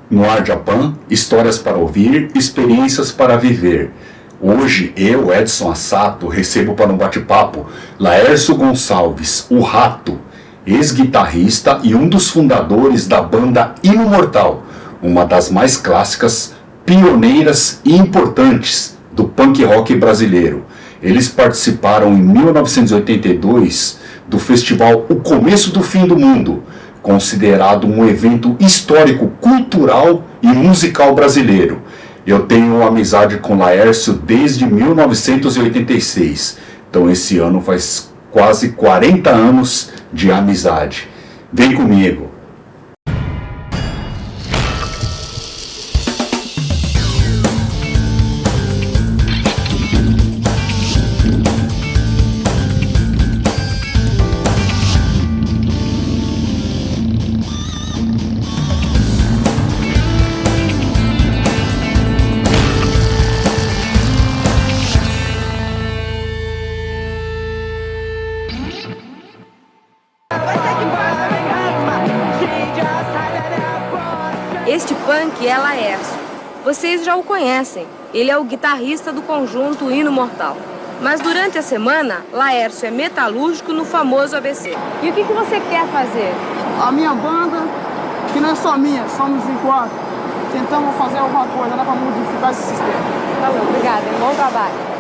No Ar Japan, histórias para ouvir, experiências para viver. Hoje, eu, Edson Assato, recebo para um bate-papo Laércio Gonçalves, o Rato, ex-guitarrista e um dos fundadores da banda Imortal, uma das mais clássicas, pioneiras e importantes do punk rock brasileiro. Eles participaram em 1982 do festival O Começo do Fim do Mundo, considerado um evento histórico, cultural e musical brasileiro. Eu tenho amizade com Laércio desde 1986, então esse ano faz quase 40 anos de amizade. Vem comigo! Este punk é Laércio. Vocês já o conhecem. Ele é o guitarrista do conjunto Hino Mortal. Mas durante a semana, Laércio é metalúrgico no famoso ABC. E o que você quer fazer? A minha banda, que não é só minha, somos em 4. Tentamos fazer alguma coisa, né, para modificar esse sistema. Tá bom, obrigada. Bom trabalho.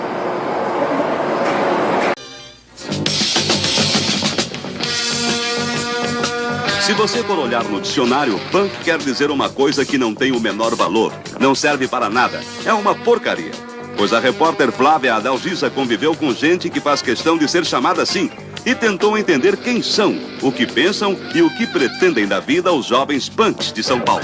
Se você for olhar no dicionário, punk quer dizer uma coisa que não tem o menor valor, não serve para nada, é uma porcaria. Pois a repórter Flávia Adalgisa conviveu com gente que faz questão de ser chamada assim e tentou entender quem são, o que pensam e o que pretendem da vida os jovens punks de São Paulo.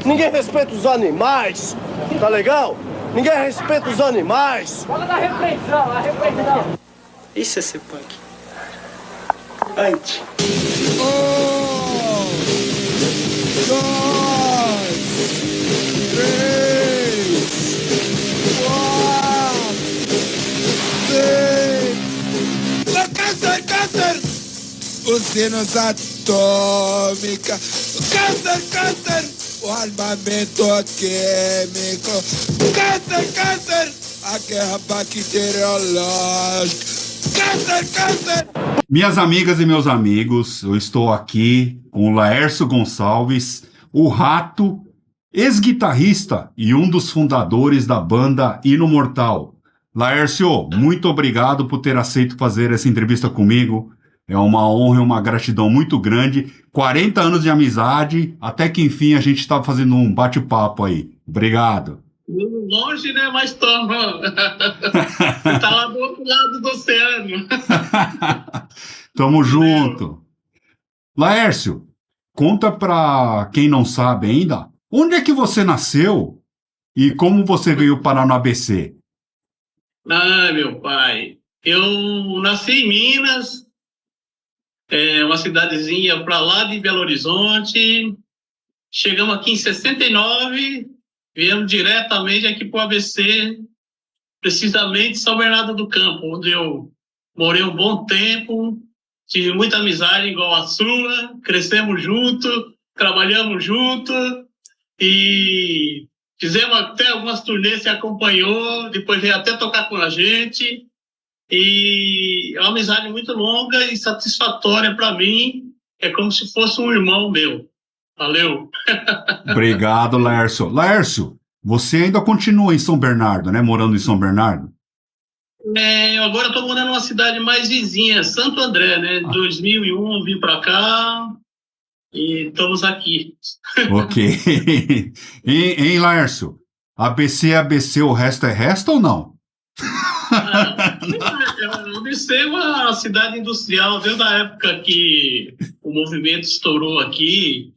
Ninguém respeita os animais, tá legal? Ninguém respeita os animais. Fala da repressão, a repressão. Isso é ser punk. Antes. Câncer! Usinas atômica. Câncer! O armamento químico. Câncer! A guerra bacteriológica. Câncer! Minhas amigas e meus amigos, eu estou aqui com o Laércio Gonçalves, o Rato, ex-guitarrista e um dos fundadores da banda Hino Mortal. Laércio, muito obrigado por ter aceito fazer essa entrevista comigo. É uma honra e uma gratidão muito grande. 40 anos de amizade, até que enfim a gente está fazendo um bate-papo aí. Obrigado. Longe, né? Mas toma. Você tá lá do outro lado do oceano. Tamo junto. Laércio, conta pra quem não sabe ainda, onde é que você nasceu e como você veio parar no ABC? Ah, meu pai. Eu nasci em Minas, uma cidadezinha para lá de Belo Horizonte. Chegamos aqui em 69, viemos diretamente aqui para o ABC, precisamente São Bernardo do Campo, onde eu morei um bom tempo, tive muita amizade igual a sua, crescemos juntos, trabalhamos juntos e fizemos até algumas turnês, se acompanhou, depois veio até tocar com a gente. E é uma amizade muito longa e satisfatória para mim. É como se fosse um irmão meu. Valeu. Obrigado, Laércio. Laércio, você ainda continua em São Bernardo, né? Morando em São Bernardo? Agora estou morando numa cidade mais vizinha, Santo André, né? 2001 vim para cá e estamos aqui. Ok. Hein, Laércio? ABC é ABC, o resto é resto ou não? O ABC é uma cidade industrial. Desde a época que o movimento estourou aqui,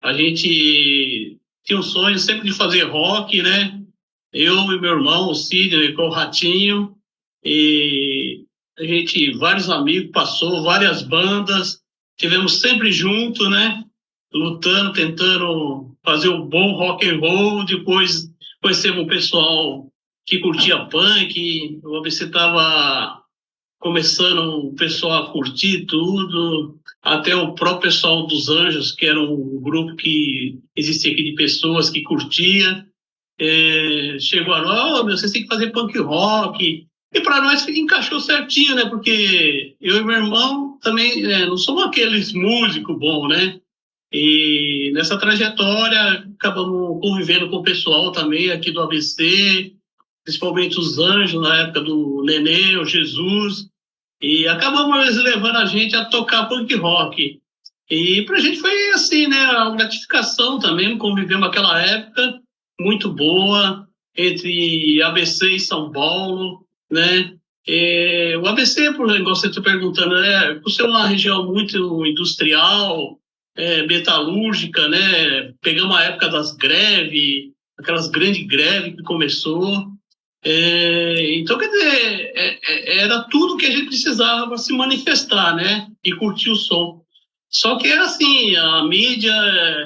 a gente tinha um sonho sempre de fazer rock, né? Eu e meu irmão, o Sidney, com o Ratinho, e a gente, vários amigos, passou, várias bandas, tivemos sempre juntos, né? Lutando, tentando fazer um bom rock and roll, depois conhecemos um pessoal que curtia punk, o ABC estava começando o pessoal a curtir tudo, até o próprio pessoal dos Anjos, que era um grupo que existia aqui de pessoas que curtia, chegou a nós, vocês têm que fazer punk rock, e para nós encaixou certinho, né, porque eu e meu irmão também não somos aqueles músicos bons, né, e nessa trajetória acabamos convivendo com o pessoal também aqui do ABC, principalmente os Anjos, na época do Nenê, o Jesus, e acabamos levando a gente a tocar punk rock. E pra gente foi assim, né, uma gratificação também, convivemos aquela época muito boa, entre ABC e São Paulo, né, o ABC, por igual você está perguntando, por ser uma região muito industrial, metalúrgica, né, pegamos a época das greves, aquelas grandes greves que começou, então, quer dizer, era tudo que a gente precisava para se manifestar, né, e curtir o som. Só que era assim, a mídia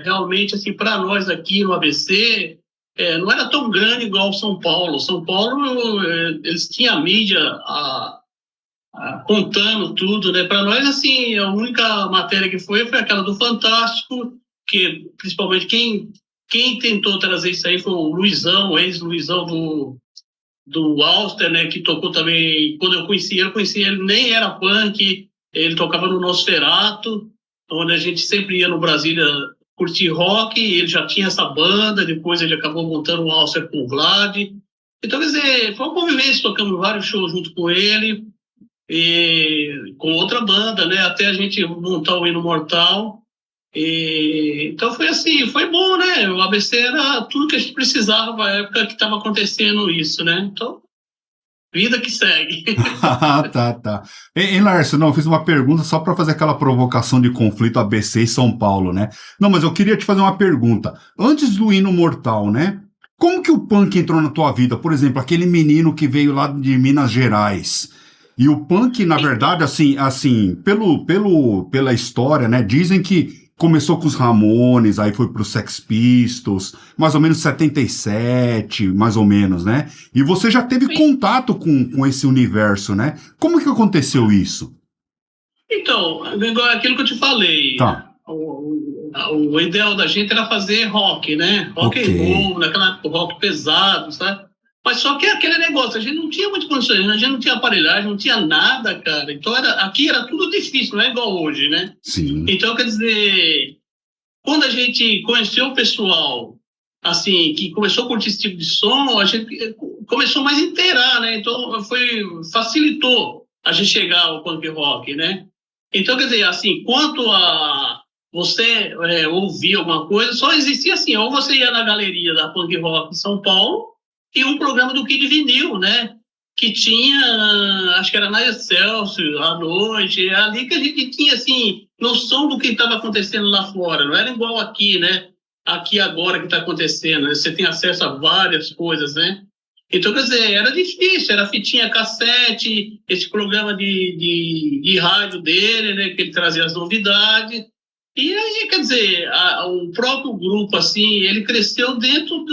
realmente, assim, para nós aqui no ABC, não era tão grande igual São Paulo. São Paulo, eles tinham a mídia contando tudo, né, para nós, assim, a única matéria que foi aquela do Fantástico, que principalmente quem tentou trazer isso aí foi o Luizão, o ex-Luizão do Alster, né, que tocou também, quando eu conheci ele nem era punk, ele tocava no Nosferatu, onde a gente sempre ia no Brasília curtir rock, ele já tinha essa banda, depois ele acabou montando um Alster com o Vlad, então, quer dizer, foi uma convivência, tocamos vários shows junto com ele, e com outra banda, né, até a gente montar o Hino Mortal. Então foi assim, foi bom, né? O ABC era tudo que a gente precisava na época que estava acontecendo isso, né? Então, vida que segue. Tá. E Laércio, não, eu fiz uma pergunta só para fazer aquela provocação de conflito ABC e São Paulo, né? Não, mas eu queria te fazer uma pergunta. Antes do Hino Mortal, né? Como que o punk entrou na tua vida? Por exemplo, aquele menino que veio lá de Minas Gerais. E o punk, na verdade, assim, pela história, né? Dizem que começou com os Ramones, aí foi pro Sex Pistols, mais ou menos 77, mais ou menos, né? E você já teve contato com esse universo, né? Como que aconteceu isso? Então, aquilo que eu te falei, tá. O ideal da gente era fazer rock, né? Rock and roll, naquela época, rock pesado, sabe? Mas só que aquele negócio, a gente não tinha muitas condições, a gente não tinha aparelhagem, não tinha nada, cara. Então aqui era tudo difícil, não é igual hoje, né? Sim. Então, quer dizer, quando a gente conheceu o pessoal, assim, que começou a curtir esse tipo de som, a gente começou mais a inteirar, né? Então, facilitou a gente chegar ao punk rock, né? Então, quer dizer, assim, quanto a você ouvir alguma coisa, só existia assim, ou você ia na galeria da punk rock em São Paulo, e um programa do Kid Vinil, né? Que tinha, acho que era na Excelsior, à noite, ali que a gente tinha, assim, noção do que estava acontecendo lá fora. Não era igual aqui, né? Aqui agora que está acontecendo, né? Você tem acesso a várias coisas, né? Então, quer dizer, era difícil, era fitinha cassete, esse programa de rádio dele, né? Que ele trazia as novidades. E aí, quer dizer, o próprio grupo, assim, ele cresceu dentro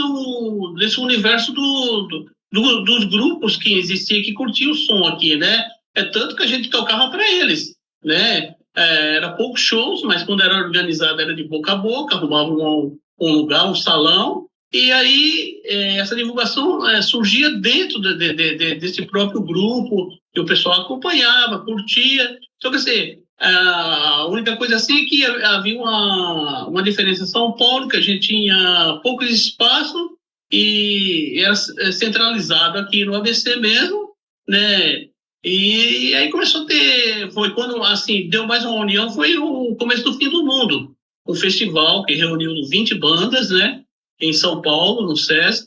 desse universo dos grupos que existia, que curtiam o som aqui, né? Tanto que a gente tocava para eles, né? Era poucos shows, mas quando era organizado era de boca a boca, arrumava um lugar, um salão, e aí essa divulgação surgia dentro desse próprio grupo, que o pessoal acompanhava, curtia. Então, quer dizer, a única coisa assim é que havia uma diferença em São Paulo, que a gente tinha poucos espaços e era centralizado aqui no ABC mesmo, né? E aí começou a ter, foi quando assim deu mais uma união, foi o começo do Fim do Mundo, um festival que reuniu 20 bandas, né? Em São Paulo, no Sesc,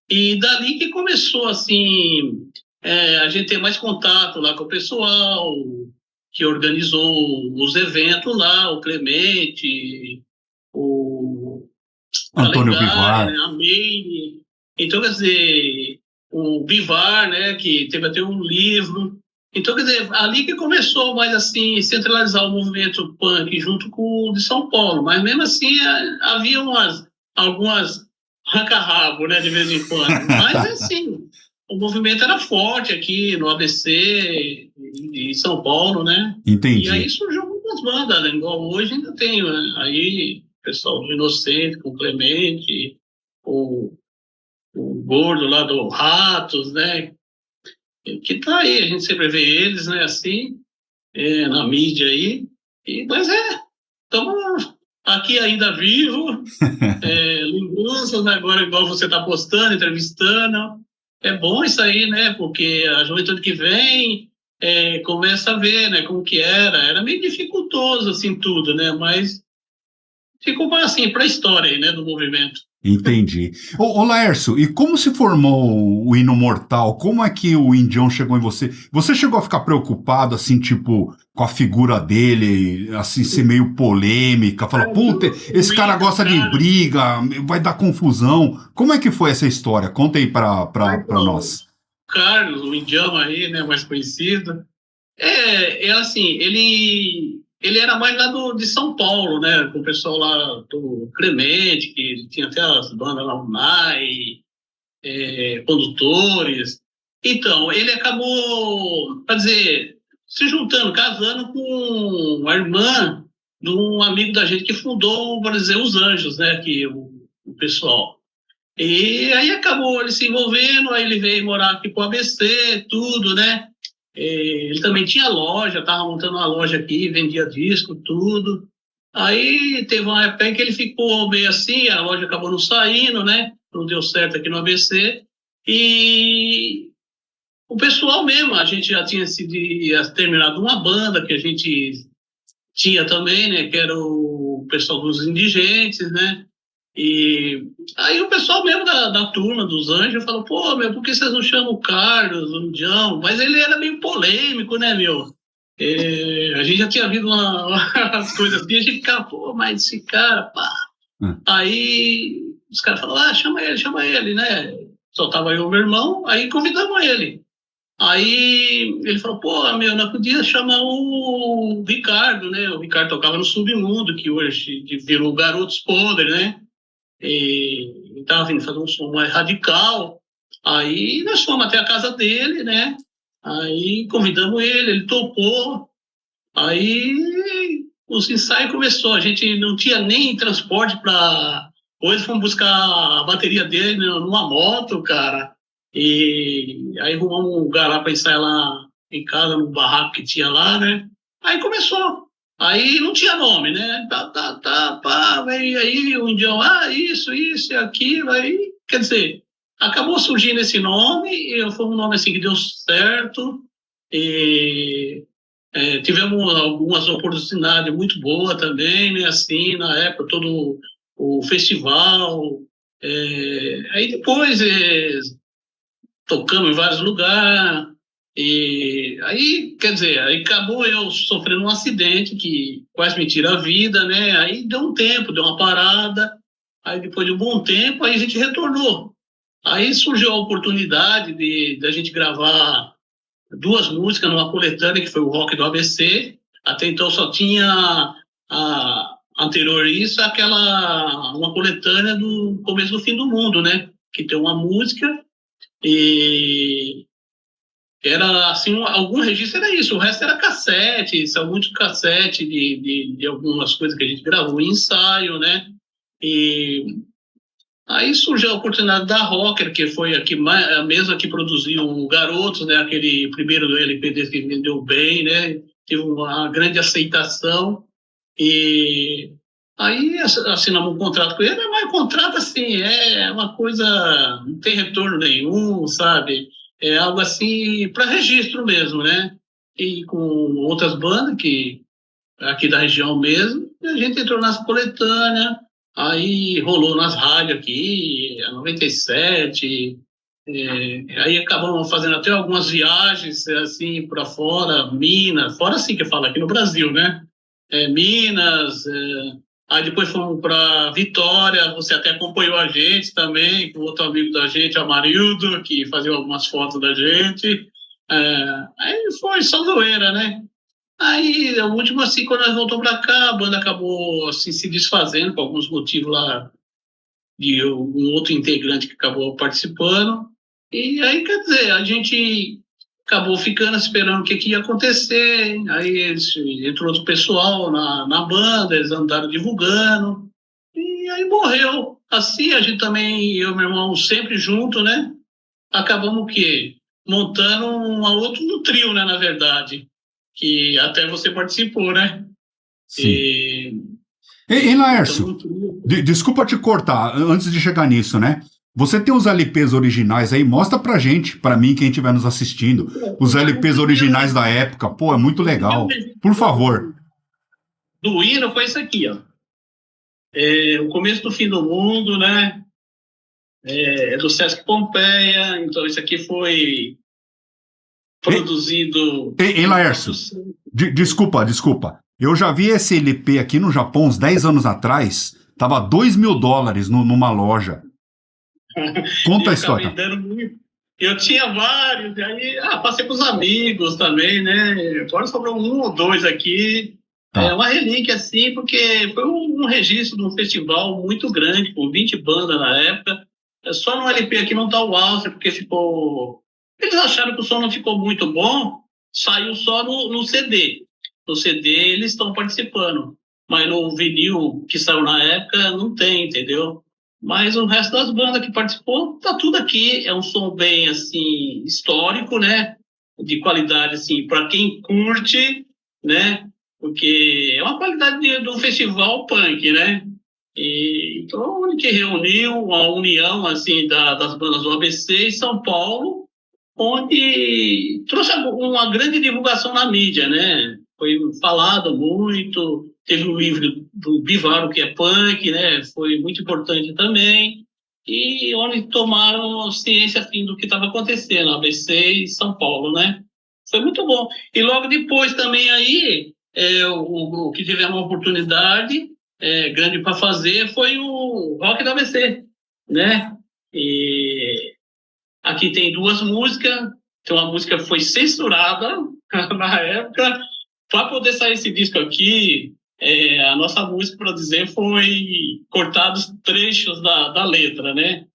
e dali que começou assim a gente ter mais contato lá com o pessoal que organizou os eventos lá, o Clemente, o Antônio Bivar, né, a Meire. Então, quer dizer, o Bivar, né, que teve até um livro. Então, quer dizer, ali que começou mais assim, centralizar o movimento punk junto com o de São Paulo. Mas mesmo assim, havia algumas arranca-rabo, né, de vez em quando. Mas, assim, o movimento era forte aqui no ABC, em São Paulo, né? Entendi. E aí surgiu muitas bandas, né? Igual hoje ainda tem, né? Aí o pessoal do Inocente, com o Clemente, o Gordo lá do Ratos, né? Que tá aí, a gente sempre vê eles, né, assim, na mídia aí. Mas estamos aqui ainda vivo, lembranças, né, agora igual você está postando, entrevistando. É bom isso aí, né, porque a juventude que vem começa a ver, né, como que era meio dificultoso, assim, tudo, né, mas ficou assim, para a história aí, né, do movimento. Entendi. Ô Laércio, e como se formou o Hino Mortal? Como é que o Indião chegou em você? Você chegou a ficar preocupado, assim, tipo, com a figura dele, assim, ser meio polêmica? Falou, puta, esse cara gosta de briga, vai dar confusão. Como é que foi essa história? Conta aí pra nós. Carlos, o Indião aí, né, mais conhecido. Assim, ele era mais lá de São Paulo, né? Com o pessoal lá do Clemente, que tinha até as bandas lá, UNAI, condutores. Então, ele acabou, quer dizer, se juntando, casando com a irmã de um amigo da gente que fundou, por dizer, os Anjos, né? Que o pessoal. E aí acabou ele se envolvendo, aí ele veio morar aqui pro ABC, tudo, né? Ele também tinha loja, estava montando uma loja aqui, vendia disco, tudo. Aí teve uma época em que ele ficou meio assim, a loja acabou não saindo, né? Não deu certo aqui no ABC. E o pessoal mesmo, a gente já tinha terminado uma banda que a gente tinha também, né? Que era o pessoal dos Indigentes, né? E aí o pessoal mesmo da turma dos Anjos falou, pô, meu, por que vocês não chamam o Carlos, o Indião? Mas ele era meio polêmico, né, meu? A gente já tinha visto umas coisas assim, a gente ficava, pô, mas esse cara, pá. Aí os caras falaram, chama ele, né? Só tava eu e o meu irmão, aí convidamos ele. Aí ele falou, pô, meu, não podia chamar o Ricardo, né? O Ricardo tocava no Submundo, que hoje virou Garotos Podres, né? E estava vindo fazer um som mais radical. Aí nós fomos até a casa dele, né? Aí convidamos ele topou. Aí os ensaios começou. A gente não tinha nem transporte para. Hoje fomos buscar a bateria dele numa moto, cara. E aí arrumamos um lugar lá para ensaiar lá em casa, no barraco que tinha lá, né? Aí começou. Aí não tinha nome, né? Pá, aí o Indião, isso e aquilo, aí, quer dizer, acabou surgindo esse nome, e foi um nome assim que deu certo, e tivemos algumas oportunidades muito boas também, né? Assim, na época, todo o festival, aí depois tocamos em vários lugares. E aí, quer dizer, aí acabou eu sofrendo um acidente que quase me tira a vida, né? Aí deu um tempo, deu uma parada. Aí depois de um bom tempo, aí a gente retornou. Aí surgiu a oportunidade de a gente gravar 2 músicas numa coletânea, que foi o Rock do ABC. Até então só tinha anterior a isso, uma coletânea do Começo do Fim do Mundo, né? Que tem uma música e era assim, algum registro era isso, o resto era cassete, são muitos cassete de algumas coisas que a gente gravou em ensaio, né? E aí surgiu a oportunidade da Rocker, que foi a mesma que produziu o Garotos, né? Aquele primeiro do LP desse que vendeu bem, né? Teve uma grande aceitação. E aí assinamos um contrato com ele, mas o contrato, assim, é uma coisa, não tem retorno nenhum, sabe? É algo assim, para registro mesmo, né? E com outras bandas que aqui da região mesmo, e a gente entrou nas coletâneas, aí rolou nas rádios aqui, a 97, aí acabamos fazendo até algumas viagens, assim, para fora, Minas, fora assim que fala, aqui no Brasil, né? Minas, aí depois fomos para Vitória, você até acompanhou a gente também, com outro amigo da gente, Amarildo, que fazia algumas fotos da gente. Aí foi só zoeira, né? Aí, o último, assim, quando nós voltamos para cá, a banda acabou assim, se desfazendo por alguns motivos lá de um outro integrante que acabou participando. E aí, quer dizer, a gente acabou ficando esperando o que ia acontecer. Aí entrou outro pessoal na banda, eles andaram divulgando. E aí morreu. Assim, a gente também, eu e meu irmão, sempre junto, né? Acabamos o quê? Montando um outro trio, né, na verdade. Que até você participou, né? Sim. E Laércio, desculpa te cortar, antes de chegar nisso, né? Você tem os LPs originais aí? Mostra pra gente, pra mim, quem estiver nos assistindo, os LPs originais da época. Pô, é muito legal. Por favor. Do hino foi isso aqui, ó. O Começo do Fim do Mundo, né? É do Sesc Pompeia. Então, isso aqui foi produzido... Laércio, desculpa. Eu já vi esse LP aqui no Japão uns 10 anos atrás. Tava $2.000 numa loja. Conta a história. Eu tinha vários, e aí passei para os amigos também, né? Agora sobrou um ou dois aqui. Tá. É uma relíquia, assim, porque foi um registro de um festival muito grande, com 20 bandas na época. Só no LP aqui não tá o Alcer, porque ficou... Eles acharam que o som não ficou muito bom, saiu só no CD. No CD eles estão participando, mas no vinil que saiu na época não tem, entendeu? Mas o resto das bandas que participou, tá tudo aqui. É um som bem, assim, histórico, né? De qualidade, assim, para quem curte, né? Porque é uma qualidade de um festival punk, né? E, então, onde que reuniu a união, assim, das bandas do ABC em São Paulo, onde trouxe uma grande divulgação na mídia, né? Foi falado muito, teve o livro do Bivaro, que é punk, né? Foi muito importante também, e onde tomaram ciência, assim, do que estava acontecendo, ABC e São Paulo, né? Foi muito bom. E logo depois também aí, o que tivemos uma oportunidade grande para fazer foi o Rock da ABC, né? E aqui tem 2 músicas, tem uma música que foi censurada na época. Para poder sair esse disco aqui, a nossa música, para dizer, foi cortados trechos da letra, né?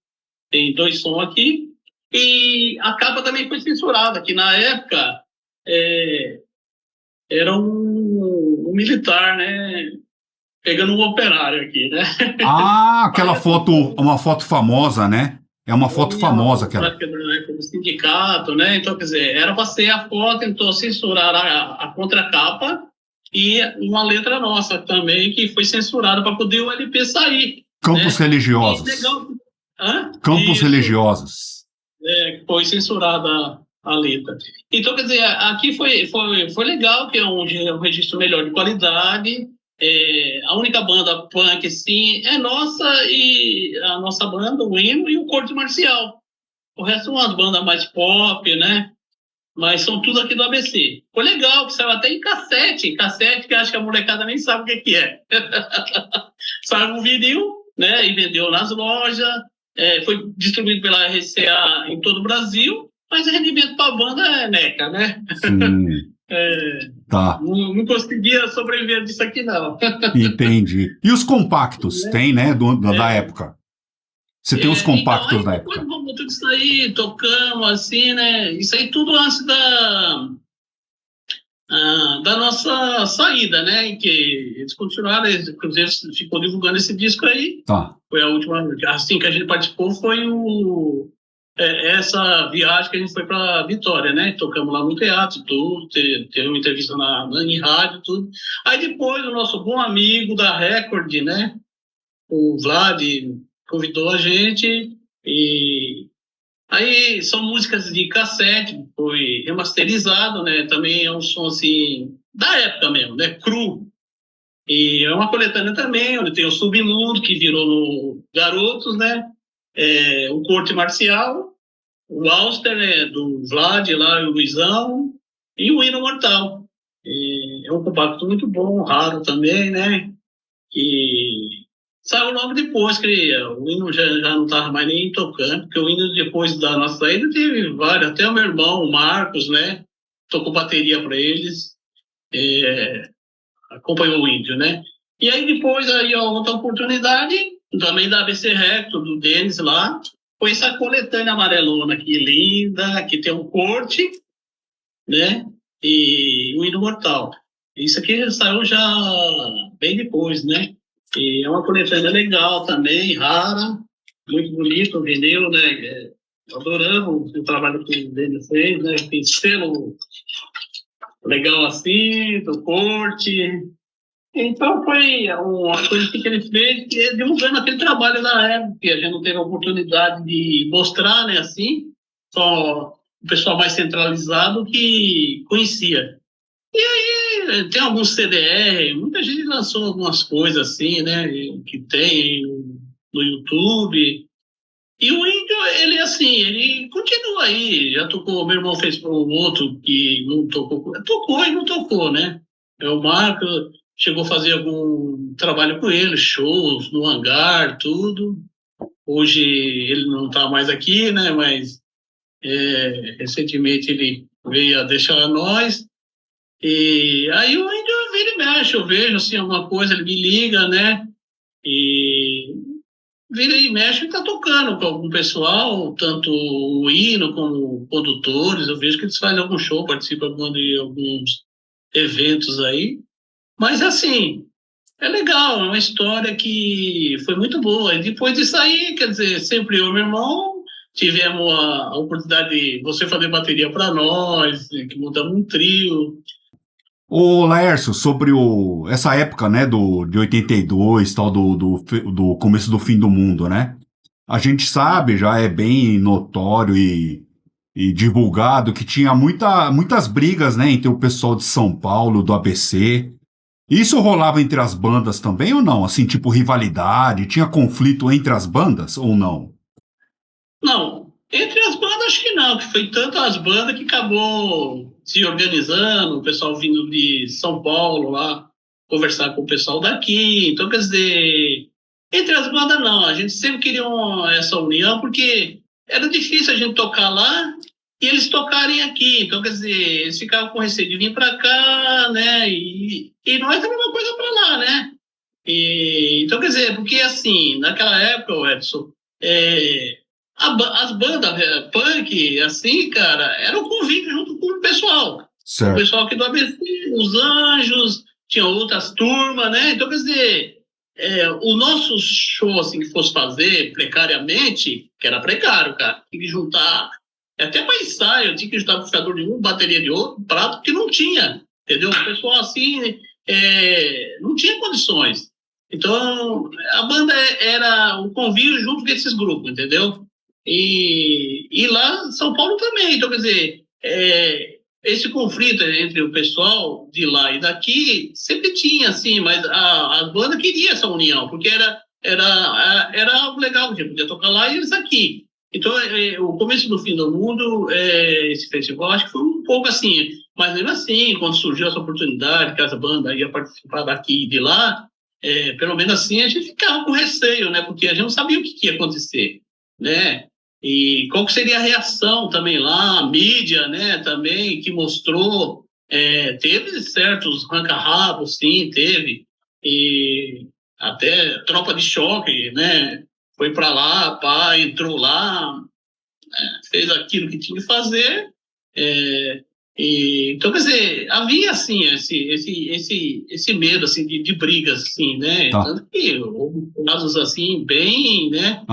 Tem 2 sons aqui. E a capa também foi censurada, que na época era um militar, né? Pegando um operário aqui, né? Aquela foto, uma foto famosa, né? É uma foto famosa aquela. Do sindicato, né? Então, quer dizer, era para ser a foto, então censuraram a contracapa e uma letra nossa também, que foi censurada para poder o LP sair. Campos religiosos. Campos religiosos. Foi censurada a letra. Então, quer dizer, aqui foi legal, que é um registro melhor de qualidade. A única banda punk, sim, é nossa, e a nossa banda, o Hino e o Corte Marcial. O resto são umas bandas mais pop, né? Mas são tudo aqui do ABC. Foi legal, que saiu até em cassete, que acho que a molecada nem sabe o que é. Saiu no vinil, né? E vendeu nas lojas, foi distribuído pela RCA em todo o Brasil, mas o rendimento para a banda é neca, né? Sim. Tá. Não conseguia sobreviver disso aqui, não. Entendi. E os compactos? Tem, né? Da época. Você tem os compactos então, da época. Depois vamos tudo isso aí, tocamos assim, né? Isso aí tudo antes da nossa saída, né? Em que eles continuaram, inclusive ficou divulgando esse disco aí. Tá. Foi a última, assim que a gente participou, foi essa viagem que a gente foi para Vitória, né? Tocamos lá no teatro, tudo, teve uma entrevista em rádio, tudo. Aí depois o nosso bom amigo da Record, né? O Vlad convidou a gente, e aí são músicas de cassete, foi remasterizado, né? Também é um som assim da época mesmo, né? Cru. E é uma coletânea também, onde tem o Submundo, que virou no Garotos, né? O Corte Marcial, o Alster, né, do Vlad, lá, o Luizão, e o Hino Mortal. É um compacto muito bom, raro também, né? E saiu logo depois, que o Hino já não estava mais nem tocando, porque o Hino, depois da nossa saída, teve vários, até o meu irmão, o Marcos, né? Tocou bateria para eles, acompanhou o Índio, né? E aí depois, aí, outra oportunidade, também da ABC Recto, do Denis lá, foi essa coletânea amarelona aqui, linda, que tem um corte, né? E o Hino Mortal. Isso aqui saiu já bem depois, né? E é uma coletânea legal também, rara, muito bonito, o vinil, né? Adoramos o trabalho que o Denis fez, né? Tem selo legal assim, do corte. Então foi uma coisa que ele fez, que é divulgando aquele trabalho na época, que a gente não teve a oportunidade de mostrar, né, assim, só o pessoal mais centralizado que conhecia. E aí tem alguns CDR, muita gente lançou algumas coisas assim, né, que tem no YouTube. E o Índio, ele assim, ele continua aí, já tocou, meu irmão fez para um outro que não tocou, tocou e não tocou, né? O Marco chegou a fazer algum trabalho com ele, shows no hangar, tudo. Hoje ele não está mais aqui, né? Mas recentemente ele veio a deixar nós. E aí o Índio vira e mexe, eu vejo assim alguma coisa, ele me liga, né? E vira e mexe e está tocando com algum pessoal, tanto o hino como condutores. Eu vejo que eles fazem algum show, participam de alguns eventos aí. Mas, assim, é legal, é uma história que foi muito boa. E depois disso aí, quer dizer, sempre eu e meu irmão tivemos a oportunidade de você fazer bateria para nós, que montamos um trio. Ô, Laércio, sobre essa época, né, de 82, tal, do começo do fim do mundo, né? A gente sabe, já é bem notório e divulgado que tinha muitas brigas, né, entre o pessoal de São Paulo, do ABC. Isso rolava entre as bandas também ou não? Assim, tipo rivalidade, tinha conflito entre as bandas ou não? Não, entre as bandas acho que não, que foi tanto as bandas que acabou se organizando, o pessoal vindo de São Paulo lá conversar com o pessoal daqui. Então, quer dizer, entre as bandas não, a gente sempre queria essa união, porque era difícil a gente tocar lá e eles tocarem aqui. Então, quer dizer, eles ficavam com receio de vir para cá, né? E nós também uma coisa para lá, né? Então, quer dizer, porque assim, naquela época, Edson, as bandas punk, assim, cara, era um convívio junto com o pessoal. Certo. O pessoal aqui do ABC, os Anjos, tinha outras turmas, né? Então, quer dizer, o nosso show, assim, que fosse fazer precariamente, que era precário, cara, tinha que juntar, até para ensaio, tinha que juntar amplificador de um, bateria de outro, prato, que não tinha, entendeu? O pessoal, assim, não tinha condições. Então, a banda era o convívio junto com esses grupos, entendeu? E lá em São Paulo também. Então, quer dizer, esse conflito entre o pessoal de lá e daqui sempre tinha, assim, mas a banda queria essa união, porque era algo legal, que podia tocar lá e eles aqui. Então, o começo do fim do mundo, esse festival, acho que foi um pouco assim, mas mesmo assim, quando surgiu essa oportunidade, que as bandas iam participar daqui e de lá, pelo menos assim, a gente ficava com receio, né, porque a gente não sabia o que ia acontecer, né? E qual que seria a reação também lá, a mídia, né, também, que mostrou, teve certos ranca-rabos, sim, teve, e até tropa de choque, né, foi para lá, pá, entrou lá, fez aquilo que tinha que fazer, então, quer dizer, havia, assim, esse medo, assim, de brigas, assim, né? Tá. Tanto que houve casos, assim, bem, né?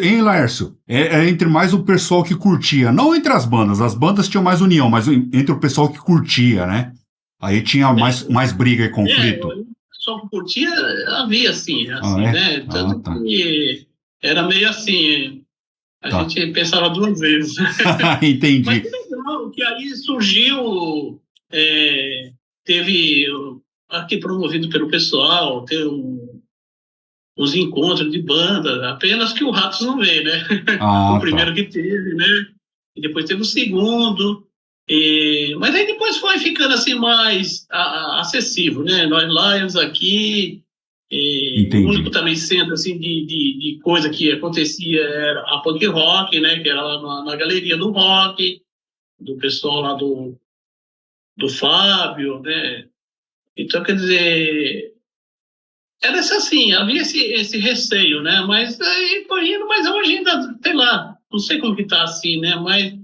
Em Laércio, entre mais o pessoal que curtia, não entre as bandas tinham mais união, mas entre o pessoal que curtia, né? Aí tinha mais briga e conflito. O pessoal que curtia, havia, assim, né? Tanto tá. que era meio assim, a gente pensava duas vezes. Entendi. Mas que legal, que aí surgiu, teve, aqui promovido pelo pessoal, teve uns encontros de banda, apenas que o Ratos não veio, né? O primeiro que teve, né? E depois teve o segundo, mas aí depois foi ficando assim mais acessível, né? Nós lá, eles aqui. O único também centro assim, de coisa que acontecia era a punk rock, né, que era lá na galeria do rock, do pessoal lá do Fábio, né? Então, quer dizer, era assim, havia esse receio, né? Mas aí tô indo, mas hoje ainda, sei lá, não sei como que tá assim, né? Mas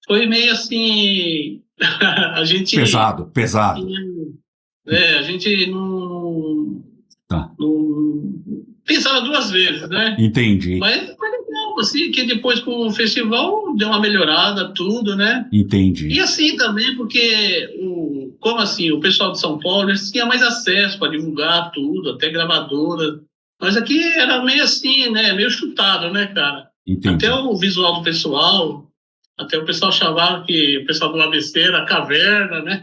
foi meio assim, a gente... Pesado. a gente não, Tá. não pensava duas vezes, né? Entendi. Mas foi legal, assim, que depois com o festival deu uma melhorada, tudo, né? Entendi. E assim também, porque, como assim, o pessoal de São Paulo eles tinha mais acesso para divulgar tudo, até gravadora. Mas aqui era meio assim, né? Meio chutado, né, cara? Entendi. Até o visual do pessoal, até o pessoal chamava que o pessoal do ABC era caverna, né?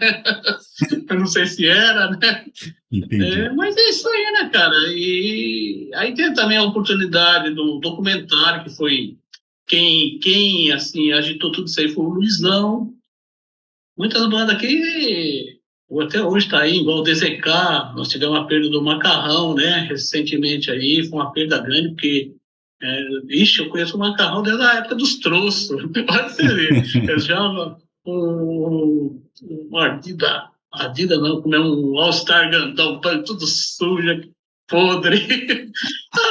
Eu não sei se era, né? Entendi. Mas é isso aí, né, cara? E aí tem também a oportunidade do documentário, que foi quem assim, agitou tudo isso aí foi o Luizão. Muitas bandas aqui, ou até hoje está aí, igual o DZK, nós tivemos a perda do Macarrão, né? Recentemente aí, foi uma perda grande, porque eu conheço o Macarrão desde a época dos troços. Pode você ver. Eu já um Adidas não, como é um All-Star Gandão, tudo sujo, podre.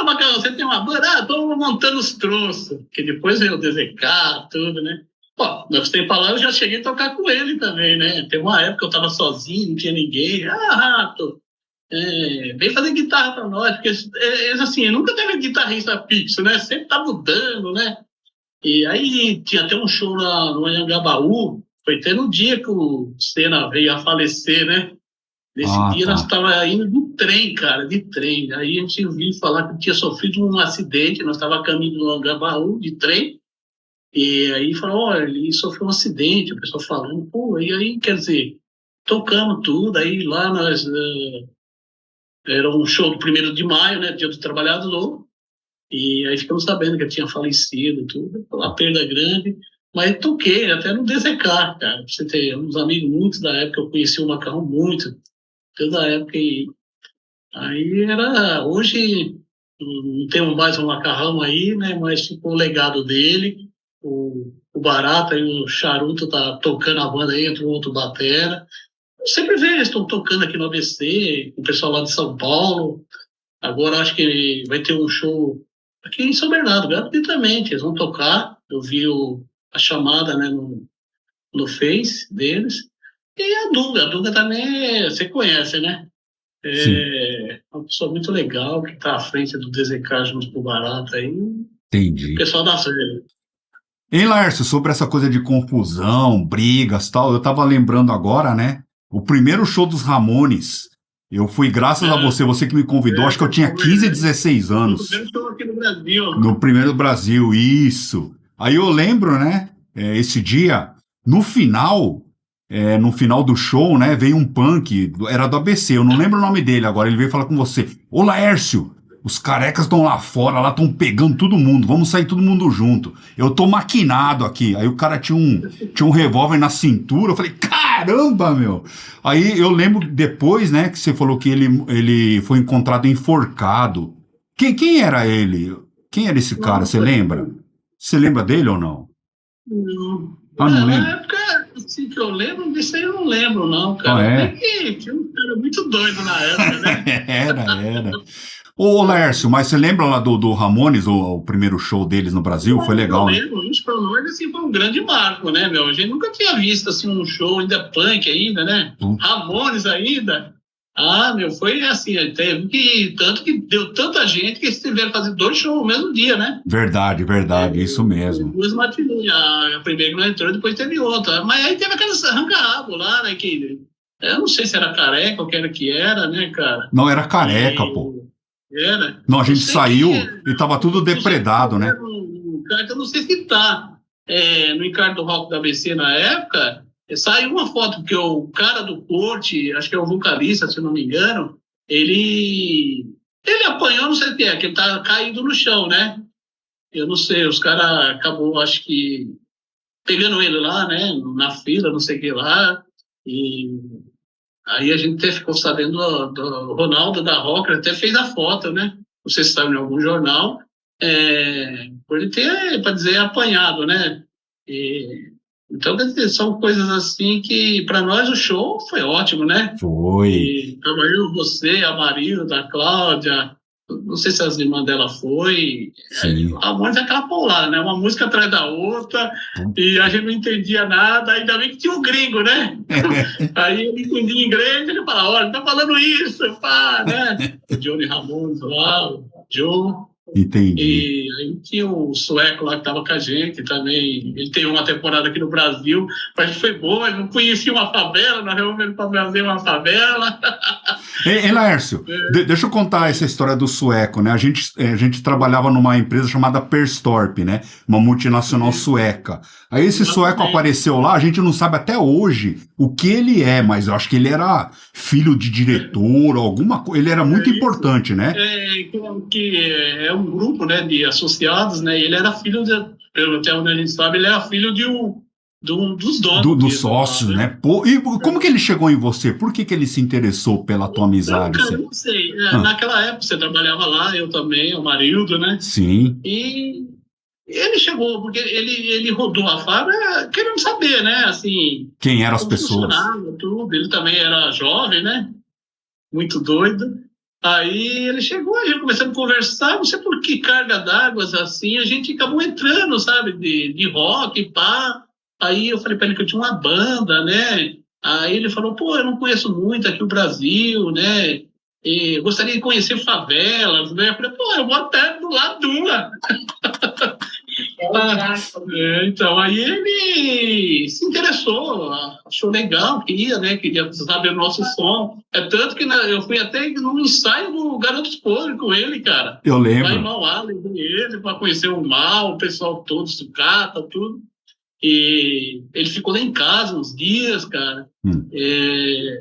Macarrão, você tem uma banda? Estou montando os troços. Que depois veio o DZK, tudo, né? Pô, nós tem falado, eu já cheguei a tocar com ele também, né? Tem uma época que eu estava sozinho, não tinha ninguém. Rato, vem fazer guitarra para nós, porque assim, nunca teve guitarrista fixo, né? Sempre tá mudando, né? E aí tinha até um show no Anhangabaú, foi até no dia que o Senna veio a falecer, né? Nesse dia nós estávamos indo de trem, cara, de trem. Aí a gente ouviu falar que tinha sofrido um acidente, nós estávamos a caminho do Anhangabaú, de trem, e aí falou, olha, ele sofreu um acidente, o pessoal falando, pô, e aí, quer dizer, tocamos tudo, aí lá nós... era um show do 1º de maio, né, Dia do Trabalhador, e aí ficamos sabendo que ele tinha falecido, tudo, uma perda grande, mas toquei até no DZK, cara, pra você ter uns amigos muitos da época, eu conheci o Macarrão muito, desde a época, e aí era, hoje não temos mais um Macarrão aí, né, mas ficou o legado dele, o Barata e o Charuto tá tocando a banda aí, entra um outro batera. Eu sempre vejo, eles estão tocando aqui no ABC, o pessoal lá de São Paulo. Agora acho que vai ter um show aqui em São Bernardo, gratuitamente. Eles vão tocar. Eu vi a chamada, né, no Face deles. E a Dunga também você conhece, né? Uma pessoa muito legal que está à frente do DZK junto com o Barata aí. Entendi. O pessoal da série. Hein, Laércio, sobre essa coisa de confusão, brigas, tal, eu tava lembrando agora, né? O primeiro show dos Ramones, eu fui graças a você que me convidou, acho que eu tinha 15, 16 anos. No primeiro show aqui no Brasil. No primeiro do Brasil, isso. Aí eu lembro, né, esse dia, no final do show, né, veio um punk, era do ABC, eu não lembro o nome dele agora, ele veio falar com você, ô Laércio, os carecas estão lá fora, lá estão pegando todo mundo, vamos sair todo mundo junto. Eu tô maquinado aqui. Aí o cara tinha um revólver na cintura, eu falei, caramba, meu! Aí eu lembro depois, né, que você falou que ele foi encontrado enforcado. Quem era ele? Quem era esse cara, você lembra? Você lembra dele ou não? Não. Não lembro? Na época, assim, que eu lembro, disso aí eu não lembro, não, cara. Tinha um cara muito doido na época, né? Era. Ô, Laércio, mas você lembra lá do Ramones, o primeiro show deles no Brasil? Foi legal, né? Eu lembro, isso pra nós assim, foi um grande marco, né, meu? A gente nunca tinha visto assim, um show ainda punk ainda, né? Ramones ainda. Meu, foi assim, teve tanto que deu tanta gente que eles tiveram que fazer 2 shows no mesmo dia, né? Verdade, isso mesmo. 2 matinês, a primeira que não entrou, depois teve outra. Mas aí teve aqueles arranca-rabo lá, né, que eu não sei se era careca ou que era, né, cara? Não, era careca, pô. Era. Não, a gente saiu e tava tudo depredado, né? Eu não sei se tá no Encargo do Rock da ABC na época, saiu uma foto, porque o cara do corte, acho que é o vocalista, se não me engano, ele apanhou, não sei o que ele tá caído no chão, né? Eu não sei, os caras acabou, acho que, pegando ele lá, né, na fila, não sei o que lá, e... Aí a gente até ficou sabendo do Ronaldo da Rocker, até fez a foto, né? Não sei se saiu em algum jornal, por ele ter, para dizer, apanhado, né? Então, quer dizer, são coisas assim que, para nós, o show foi ótimo, né? Foi. E tava eu, você, a Marilda, a Cláudia, não sei se as irmãs dela foi. Sim. A música é aquela paulada, né? Uma música atrás da outra, e a gente não entendia nada, ainda bem que tinha um gringo, né? Aí ele entendia inglês, ele falava, olha, tá falando isso, pá, né? O Johnny Ramones lá, o Joe. Entendi. E aí tinha o sueco lá que tava com a gente também. Ele teve uma temporada aqui no Brasil, mas foi boa, ele não conhecia uma favela, nós resolvemos para fazer uma favela. Ei, Laércio, deixa eu contar essa história do sueco, né? A gente trabalhava numa empresa chamada Perstorp, né? Uma multinacional sueca. Aí esse sueco apareceu lá, a gente não sabe até hoje o que ele é, mas eu acho que ele era filho de diretor, alguma coisa. Ele era muito importante, né? É um grupo, né, de associados, né? Ele era filho, até onde a gente sabe, ele era filho dos donos. Dos sócios, né? Pô, e como que ele chegou em você? Por que ele se interessou pela tua amizade? Cara, eu não sei. Naquela época você trabalhava lá, eu também, o Marildo, né? Sim. E ele chegou, porque ele rodou a fábrica querendo saber, né? Assim, quem eram as pessoas? Tudo. Ele também era jovem, né? Muito doido. Aí ele chegou, a gente começando a conversar, não sei por que carga d'água, assim, a gente acabou entrando, sabe, de rock, pá. Aí eu falei para ele que eu tinha uma banda, né? Aí ele falou, pô, eu não conheço muito aqui o Brasil, né? E gostaria de conhecer favelas, né? Eu falei, pô, eu vou até do lado de uma. Então, aí ele se interessou, achou legal, queria saber o nosso som. É tanto que eu fui até num ensaio do Garotos Podres com ele, cara. Eu lembro. Lá em Mauá, levei ele para conhecer o Mal, o pessoal todo, sucata, tudo. E ele ficou lá em casa uns dias, cara.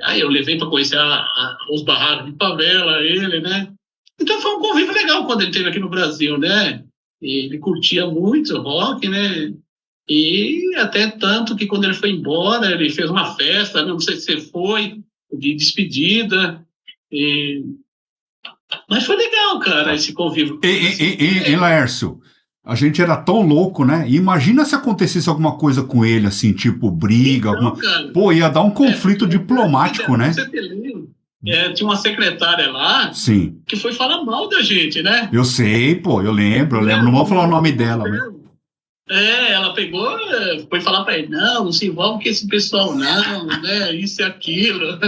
Aí eu levei para conhecer os barracos de favela, ele, né? Então foi um convívio legal quando ele esteve aqui no Brasil, né? Ele curtia muito rock, né? E até tanto que quando ele foi embora, ele fez uma festa, não sei se você foi, de despedida. Mas foi legal, cara, esse convívio. Laércio, a gente era tão louco, né? Imagina se acontecesse alguma coisa com ele, assim, tipo briga, então, cara, pô, ia dar um conflito diplomático, né? Você tinha uma secretária lá. Sim. Que foi falar mal da gente, né? Eu sei, pô, eu lembro. Não vou falar o nome dela. Ela pegou, foi falar pra ele, não se envolve com esse pessoal não, né, isso e aquilo.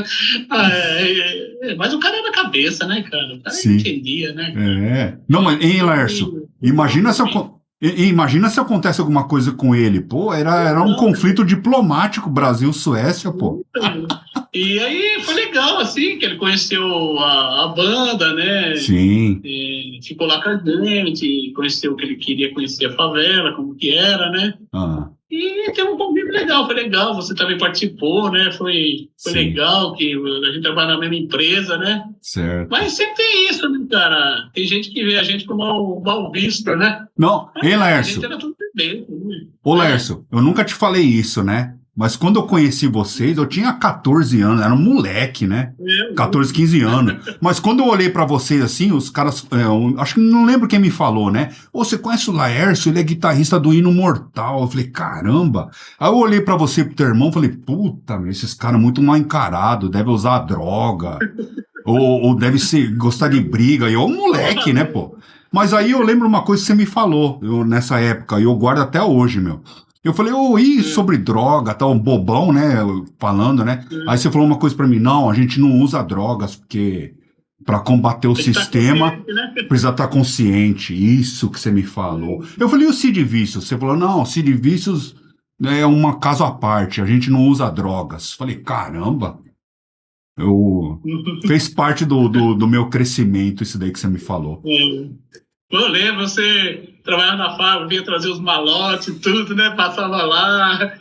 Mas o cara era cabeça, né, cara? O cara entendia, né? Não, mas, hein, Laércio, imagina se acontece alguma coisa com ele, pô, era um conflito diplomático, Brasil-Suécia, pô. E aí foi legal, assim, que ele conheceu a banda, né? Sim. Ficou lá com a gente, conheceu que ele queria conhecer a favela, como que era, né? E teve um convívio legal, foi legal, você também participou, né? Foi legal, que a gente trabalha na mesma empresa, né? Certo. Mas sempre tem isso, né, cara? Tem gente que vê a gente como mal visto, né? Não, hein, Laércio? A gente era tudo bem, né? Ô, Laércio, eu nunca te falei isso, né? Mas quando eu conheci vocês, eu tinha 14 anos, era um moleque, né? 14, 15 anos. Mas quando eu olhei pra vocês assim, os caras, acho que não lembro quem me falou, né? Você conhece o Laércio, ele é guitarrista do Hino Mortal. Eu falei, caramba. Aí eu olhei pra você e pro teu irmão, falei, puta, esses caras muito mal encarados, devem usar droga. ou deve gostar de briga. E eu, moleque, né, pô? Mas aí eu lembro uma coisa que você me falou nessa época, e eu guardo até hoje, meu. Eu falei, e sobre droga, tal, um bobão, né, falando, né? Aí você falou uma coisa pra mim, não, a gente não usa drogas, porque pra combater o sistema, precisa estar consciente, isso que você me falou. Eu falei, e o Sid Vicious? Você falou, não, o Sid Vicious é um caso à parte, a gente não usa drogas. Falei, caramba, fez parte do meu crescimento isso daí que você me falou. Eu lembro, você trabalhava na fábrica, vinha trazer os malotes e tudo, né? Passava lá.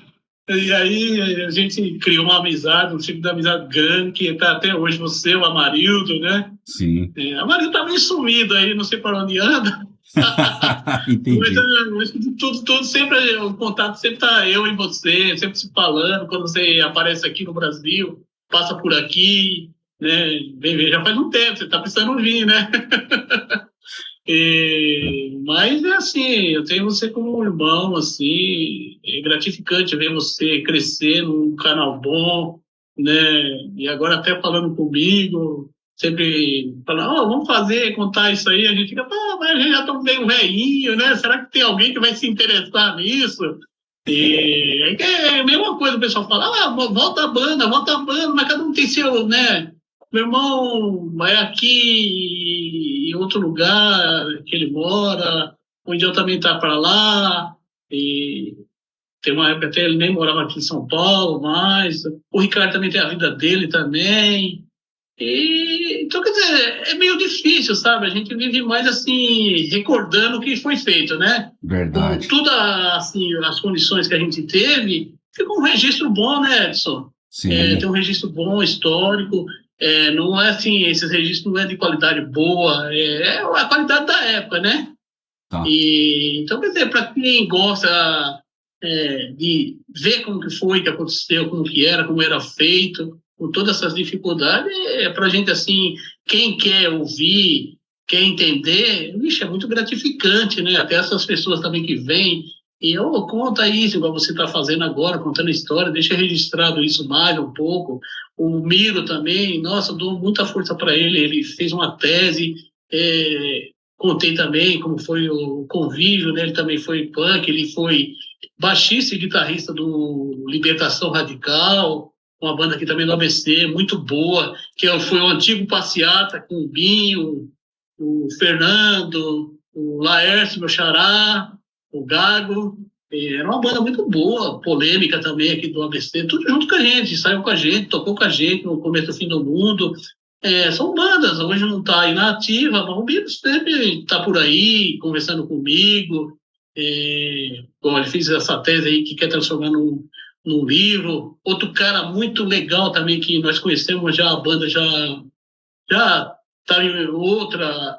E aí a gente criou uma amizade, um tipo de amizade grande, que tá até hoje você, o Amarildo, né? Sim. O Amarildo tá meio sumido aí, não sei para onde anda. Entendi. Mas tudo sempre, o contato sempre tá eu e você, sempre se falando, quando você aparece aqui no Brasil, passa por aqui, né? Já faz um tempo, você tá precisando vir, né? Mas é assim, eu tenho você como um irmão, assim, é gratificante ver você crescer num canal bom, né? E agora até falando comigo, sempre falando, vamos contar isso aí, a gente fica, mas a gente já está meio velhinho, né? Será que tem alguém que vai se interessar nisso? E é a mesma coisa, o pessoal fala, volta a banda, mas cada um tem seu, né? Meu irmão vai aqui em outro lugar que ele mora, o Indião também está para lá, e tem uma época até ele nem morava aqui em São Paulo, mas o Ricardo também tem a vida dele também. Então, quer dizer, é meio difícil, sabe? A gente vive mais assim, recordando o que foi feito, né? Verdade. Com todas assim, as condições que a gente teve, ficou um registro bom, né, Edson? Sim. Tem um registro bom, histórico. Não é assim, esses registros não é de qualidade boa, é a qualidade da época, né? Tá. Então, quer dizer, para quem gosta de ver como que foi, que aconteceu, como era feito, com todas essas dificuldades, para a gente, assim, quem quer ouvir, quer entender, é muito gratificante, né? Até essas pessoas também que vêm e conta isso, igual você está fazendo agora, contando a história, deixa registrado isso mais um pouco. O Miro também, nossa, eu dou muita força para ele fez uma tese, contei também como foi o convívio, né? Ele também foi punk, ele foi baixista e guitarrista do Libertação Radical, uma banda aqui também do ABC, muito boa, que foi o antigo Passeata, com o Binho, o Fernando, o Laércio, meu xará, o Gago. Era uma banda muito boa, polêmica também aqui do ABC, tudo junto com a gente, saiu com a gente, tocou com a gente no começo do Fim do Mundo. São bandas, hoje não está aí na ativa, mas o Binho sempre está por aí, conversando comigo. Bom, ele fez essa tese aí que quer transformar num livro. Outro cara muito legal também, que nós conhecemos já, a banda já está em outra,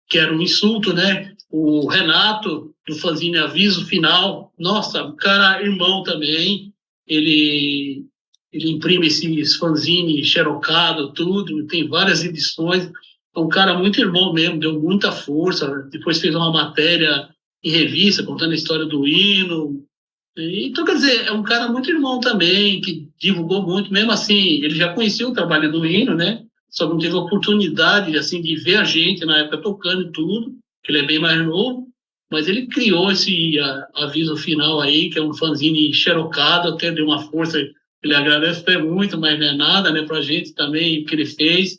que era um insulto, né? O Renato, do fanzine Aviso Final. Nossa, o cara irmão também. Ele imprime esses fanzine xerocado, tudo, tem várias edições. É um cara muito irmão mesmo, deu muita força. Depois fez uma matéria em revista, contando a história do hino. Então, quer dizer, é um cara muito irmão também, que divulgou muito, mesmo assim, ele já conhecia o trabalho do hino, né? Só não teve a oportunidade, assim, de ver a gente na época tocando e tudo, que ele é bem mais novo, mas ele criou esse Aviso Final aí, que é um fanzine xerocado, até deu uma força, ele agradece até muito, mas não é nada, né, pra gente também, o que ele fez.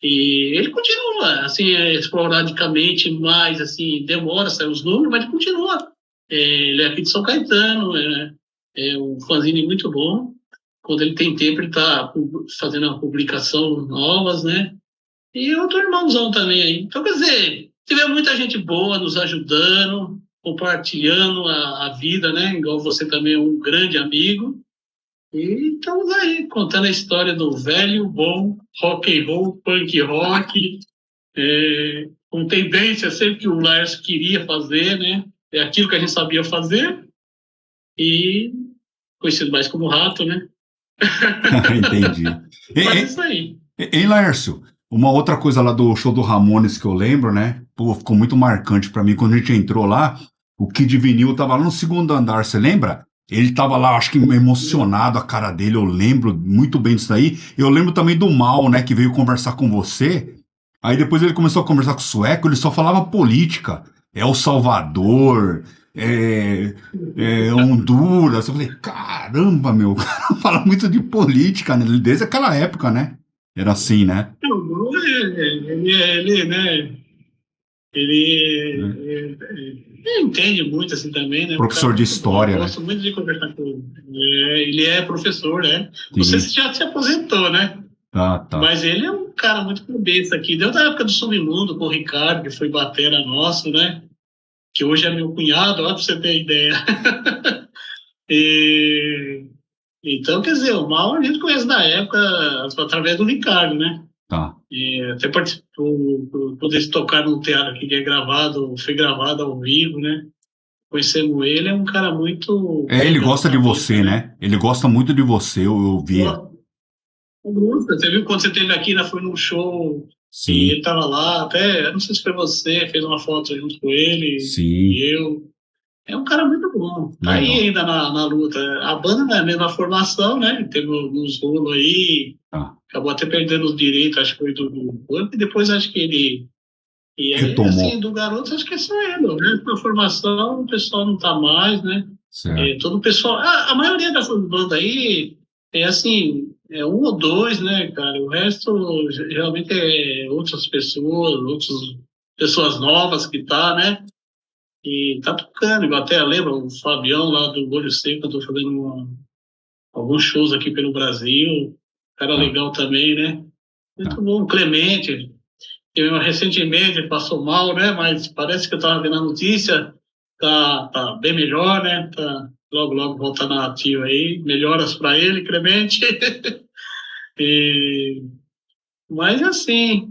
E ele continua, assim, esporadicamente, mais, assim, demora a sair os números, mas ele continua. Ele é aqui de São Caetano, é um fanzine muito bom. Quando ele tem tempo, ele está fazendo uma publicação novas, né? E outro irmãozão também aí. Então, quer dizer, tiver muita gente boa nos ajudando, compartilhando a vida, né? Igual você também é um grande amigo. E estamos aí, contando a história do velho, bom, rock and roll, punk rock, com tendência sempre que o Laércio queria fazer, né? É aquilo que a gente sabia fazer, e conhecido mais como Rato, né? Entendi. Mas é isso aí. Hein, Laércio? Uma outra coisa lá do show do Ramones que eu lembro, né? Pô, ficou muito marcante pra mim. Quando a gente entrou lá, o Kid Vinil tava lá no segundo andar, você lembra? Ele tava lá, acho que emocionado, a cara dele, eu lembro muito bem disso daí. Eu lembro também do Mal, né, que veio conversar com você. Aí depois ele começou a conversar com o sueco, ele só falava política. El Salvador, Honduras. Eu falei, caramba, meu, o cara fala muito de política, né? Desde aquela época, né? Era assim, né? Ele, né? Ele entende muito assim também, né? Professor de história, eu né? gosto muito de conversar com ele. Ele é professor, né? Não sei se já se aposentou, né? Tá. Mas ele é um cara muito cabeça aqui. Deu da época do Submundo com o Ricardo, que foi batera nosso, né? Que hoje é meu cunhado, olha pra você ter ideia. Então, quer dizer, o Mal a gente conhece da época através do Ricardo, né? Tá. E até participou, poder tocar num teatro aqui que foi gravado ao vivo, né? Conhecemos ele, é um cara muito... Ele gosta de você, né? Ele gosta muito de você, eu vi. Você viu quando você esteve aqui, foi num show Sim. E ele tava lá, até, eu não sei se foi você, fez uma foto junto com ele, Sim. e eu. É um cara muito bom. Tá aí Legal. ainda na luta. A banda não é a mesma formação, né? Teve uns rolos aí, Tá. acabou até perdendo os direitos, acho que foi do banco, e depois acho que ele. E aí, Retomou. assim, do garoto, acho que é só ele, né? Na formação, o pessoal não tá mais, né? Certo. Todo o pessoal. A maioria dessas bandas aí é assim, é um ou dois, né, cara? O resto realmente é outras pessoas novas que tá, né? E tá tocando, igual até lembra o Fabião lá do Olho Seco, eu tô fazendo alguns shows aqui pelo Brasil. Cara Tá. legal também, né? Muito bom. O Clemente, eu recentemente passou mal, né? Mas parece que eu tava vendo a notícia, tá bem melhor, né? Tá logo volta na ativa aí. Melhoras para ele, Clemente. Mas assim,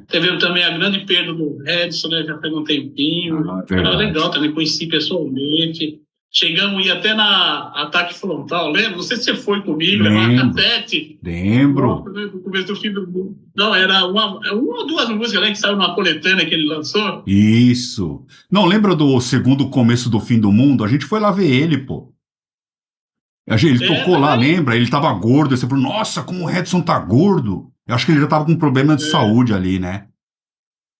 teve também a grande perda do Edson, né? Já faz um tempinho. Era legal, também conheci pessoalmente. Chegamos a ir até na Ataque Frontal, lembra? Não sei se você foi comigo, levar a cassete. Lembro. No começo do fim do mundo. Não, era uma ou duas músicas, né, que saiu na coletânea que ele lançou. Isso. Não, lembra do segundo começo do fim do mundo? A gente foi lá ver ele, pô. Ele tocou lá, lembra? Ele tava gordo. Você falou, nossa, como o Edson tá gordo. Eu acho que ele já tava com problema de saúde ali, né?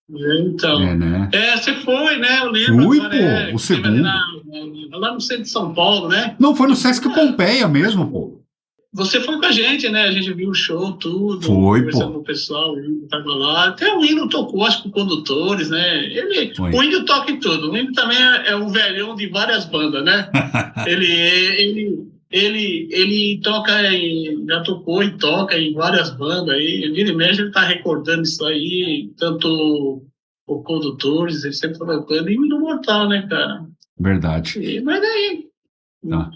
Então. Né? Você foi, né? Eu lembro. Fui, pô, o segundo. Lá no centro de São Paulo, né? Não, foi no Sesc Pompeia mesmo, pô. Você foi com a gente, né? A gente viu o show, tudo. Foi, conversando pô. com o pessoal, o Índio tava lá. Até o Índio tocou, acho que com condutores, né? O Índio toca em tudo. O Índio também é um velhão de várias bandas, né? Ele toca, já tocou e toca em várias bandas aí. Vira e mexe, ele tá recordando isso aí, tanto o condutores, ele sempre colocando, e no Mortal, né, cara? Verdade. Mas daí. Tá.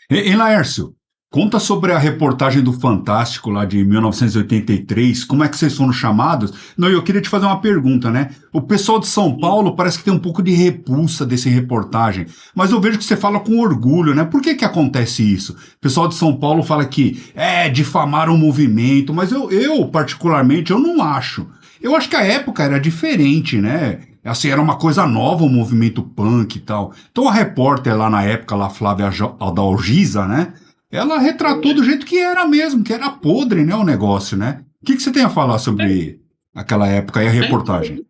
E Laércio, conta sobre a reportagem do Fantástico lá de 1983, como é que vocês foram chamados? Não, eu queria te fazer uma pergunta, né? O pessoal de São Paulo parece que tem um pouco de repulsa dessa reportagem, mas eu vejo que você fala com orgulho, né? Por que que acontece isso? O pessoal de São Paulo fala que difamaram o movimento, mas eu particularmente, eu não acho. Eu acho que a época era diferente, né? Assim, era uma coisa nova o movimento punk e tal. Então a repórter lá na época, lá, Flávia Adalgisa, né? Ela retratou do jeito que era mesmo, que era podre, né, o negócio, né? O que você tem a falar sobre aquela época e a reportagem?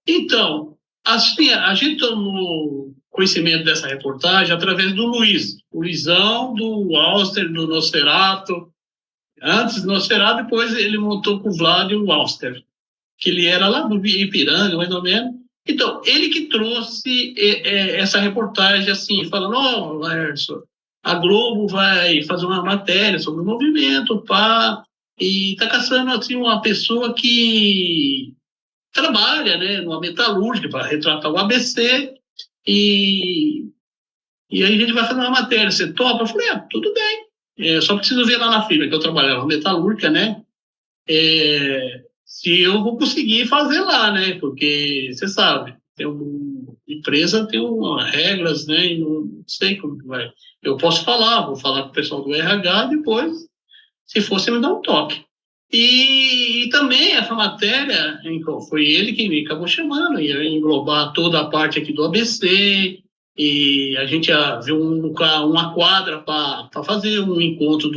Então, assim, a gente tomou conhecimento dessa reportagem através do Luizão, do Auster, do Nosferatu. Antes do Nosferatu, depois ele montou com o Vlad e o Auster, que ele era lá do Ipiranga, mais ou menos. Então, ele que trouxe essa reportagem, assim, falando, Laércio, a Globo vai fazer uma matéria sobre o movimento, e está caçando assim, uma pessoa que trabalha, né, numa metalúrgica para retratar o ABC, e aí a gente vai fazer uma matéria, você topa? Eu falei, tudo bem, só preciso ver lá na firma que eu trabalhava metalúrgica, né, se eu vou conseguir fazer lá, né, porque você sabe, tem uma empresa, tem regras, né, e não sei como que vai. Eu posso falar, vou falar com o pessoal do RH, depois, se for, você me dá um toque. E também essa matéria, foi ele que me acabou chamando, ia englobar toda a parte aqui do ABC, e a gente ia ver uma quadra para fazer um encontro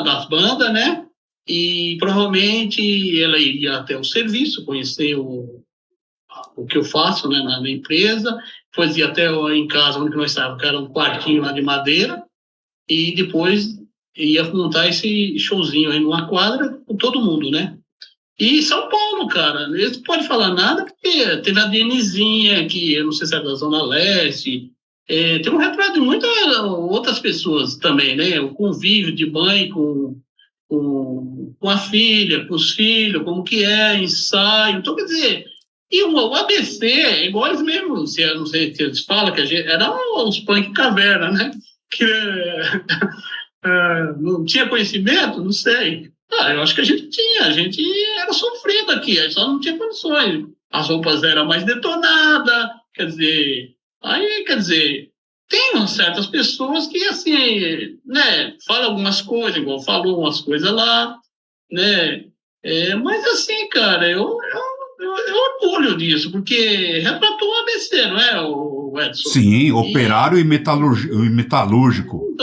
das bandas, né? E provavelmente ela iria até o serviço, conhecer o que eu faço, né, na empresa, depois ia até em casa onde nós estávamos, que era um quartinho lá de madeira, e depois ia montar esse showzinho aí numa quadra com todo mundo, né? E São Paulo, cara, eles não podem falar nada, porque teve a Denizinha, que eu não sei se é da Zona Leste, tem um retrato de muitas outras pessoas também, né? O convívio de mãe com a filha, com os filhos, como que é, ensaio, então quer dizer... E o ABC é igual eles mesmos, eu não sei se eles falam que a gente era os punk caverna, né? Que não tinha conhecimento, não sei. Eu acho que a gente era sofrido aqui, a gente só não tinha condições. As roupas eram mais detonadas, quer dizer, tem certas pessoas que, assim, né, falam algumas coisas, igual falou umas coisas lá, né? Mas assim, cara, eu orgulho disso, porque retratou o ABC, não é, o Edson? Sim, operário e metalúrgico.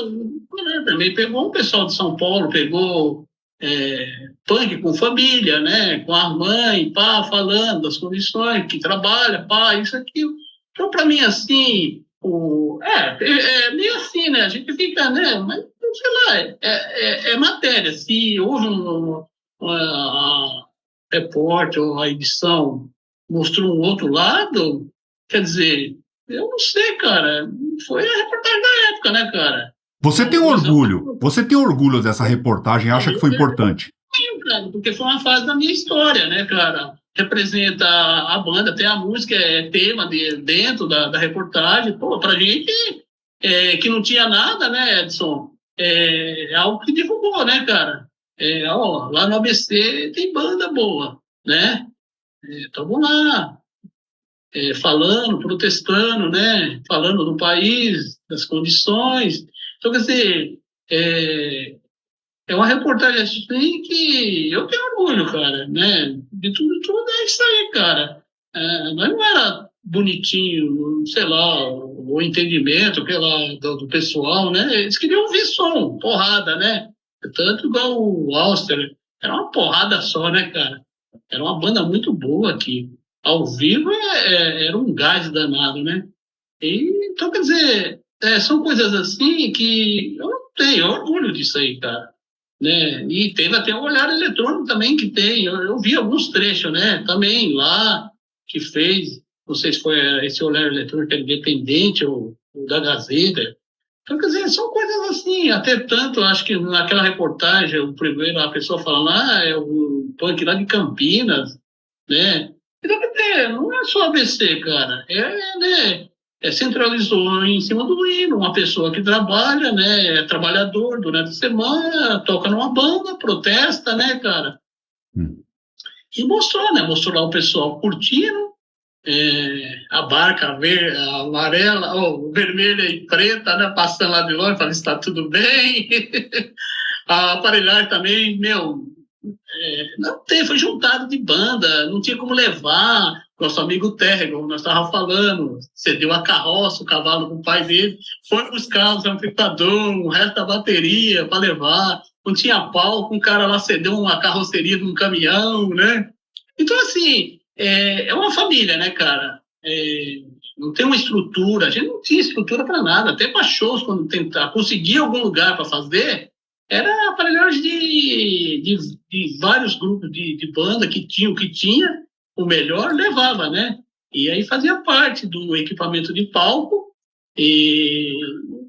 Também pegou o pessoal de São Paulo, pegou punk com família, né? Com a mãe, pá, falando das condições, que trabalha, pá, isso, aquilo. Então, para mim, assim, meio assim, né? A gente fica, né? Mas, sei lá, é matéria. Se houve uma repórter ou a edição mostrou um outro lado, quer dizer, eu não sei, cara. Foi a reportagem da época, né, cara? Você tem orgulho dessa reportagem, acha que foi importante? Sim, cara, porque foi uma fase da minha história, né, cara? Representa a banda, até a música é tema dentro da reportagem. Pô, pra gente que não tinha nada, né, Edson? É algo que divulgou, né, cara? Lá no ABC tem banda boa, né? Estamos lá, falando, protestando, né? Falando do país, das condições. Então, quer dizer, é uma reportagem assim que eu tenho orgulho, cara, né? De tudo é isso aí, cara. Não era bonitinho, sei lá, o entendimento do pessoal, né? Eles queriam ouvir som, porrada, né? Tanto igual o Auster, era uma porrada só, né, cara? Era uma banda muito boa aqui. Ao vivo era um gás danado, né? Então, quer dizer, são coisas assim que eu não tenho orgulho disso aí, cara. Né? E teve até um olhar eletrônico também que tem. Eu vi alguns trechos, né? Também lá que fez, não sei se foi esse olhar eletrônico independente ou da Gazeta. Então, quer dizer, são coisas assim, até tanto, acho que naquela reportagem, a pessoa falando, é o punk lá de Campinas, né? Então, quer dizer, não é só ABC, cara, né? Centralizou em cima do hino, uma pessoa que trabalha, né? É trabalhador durante a semana, toca numa banda, protesta, né, cara? E mostrou, né? Mostrou lá o pessoal curtindo, a barca amarela, vermelha e preta, né? Passando lá de longe, falando, está tudo bem. A aparelhagem também, não tem, foi juntado de banda, não tinha como levar. Nosso amigo Tergo, nós estávamos falando, cedeu a carroça, o cavalo com o pai dele, foi buscar os amplificadores, o resto da bateria para levar. Não tinha palco, um cara lá cedeu uma carroceria de um caminhão, né? Então, assim, é uma família, né, cara? Não tem uma estrutura, a gente não tinha estrutura para nada, até para shows, quando tentar conseguir algum lugar para fazer, era aparelhagem de vários grupos de banda que tinha o que tinha, o melhor levava, né? E aí fazia parte do equipamento de palco e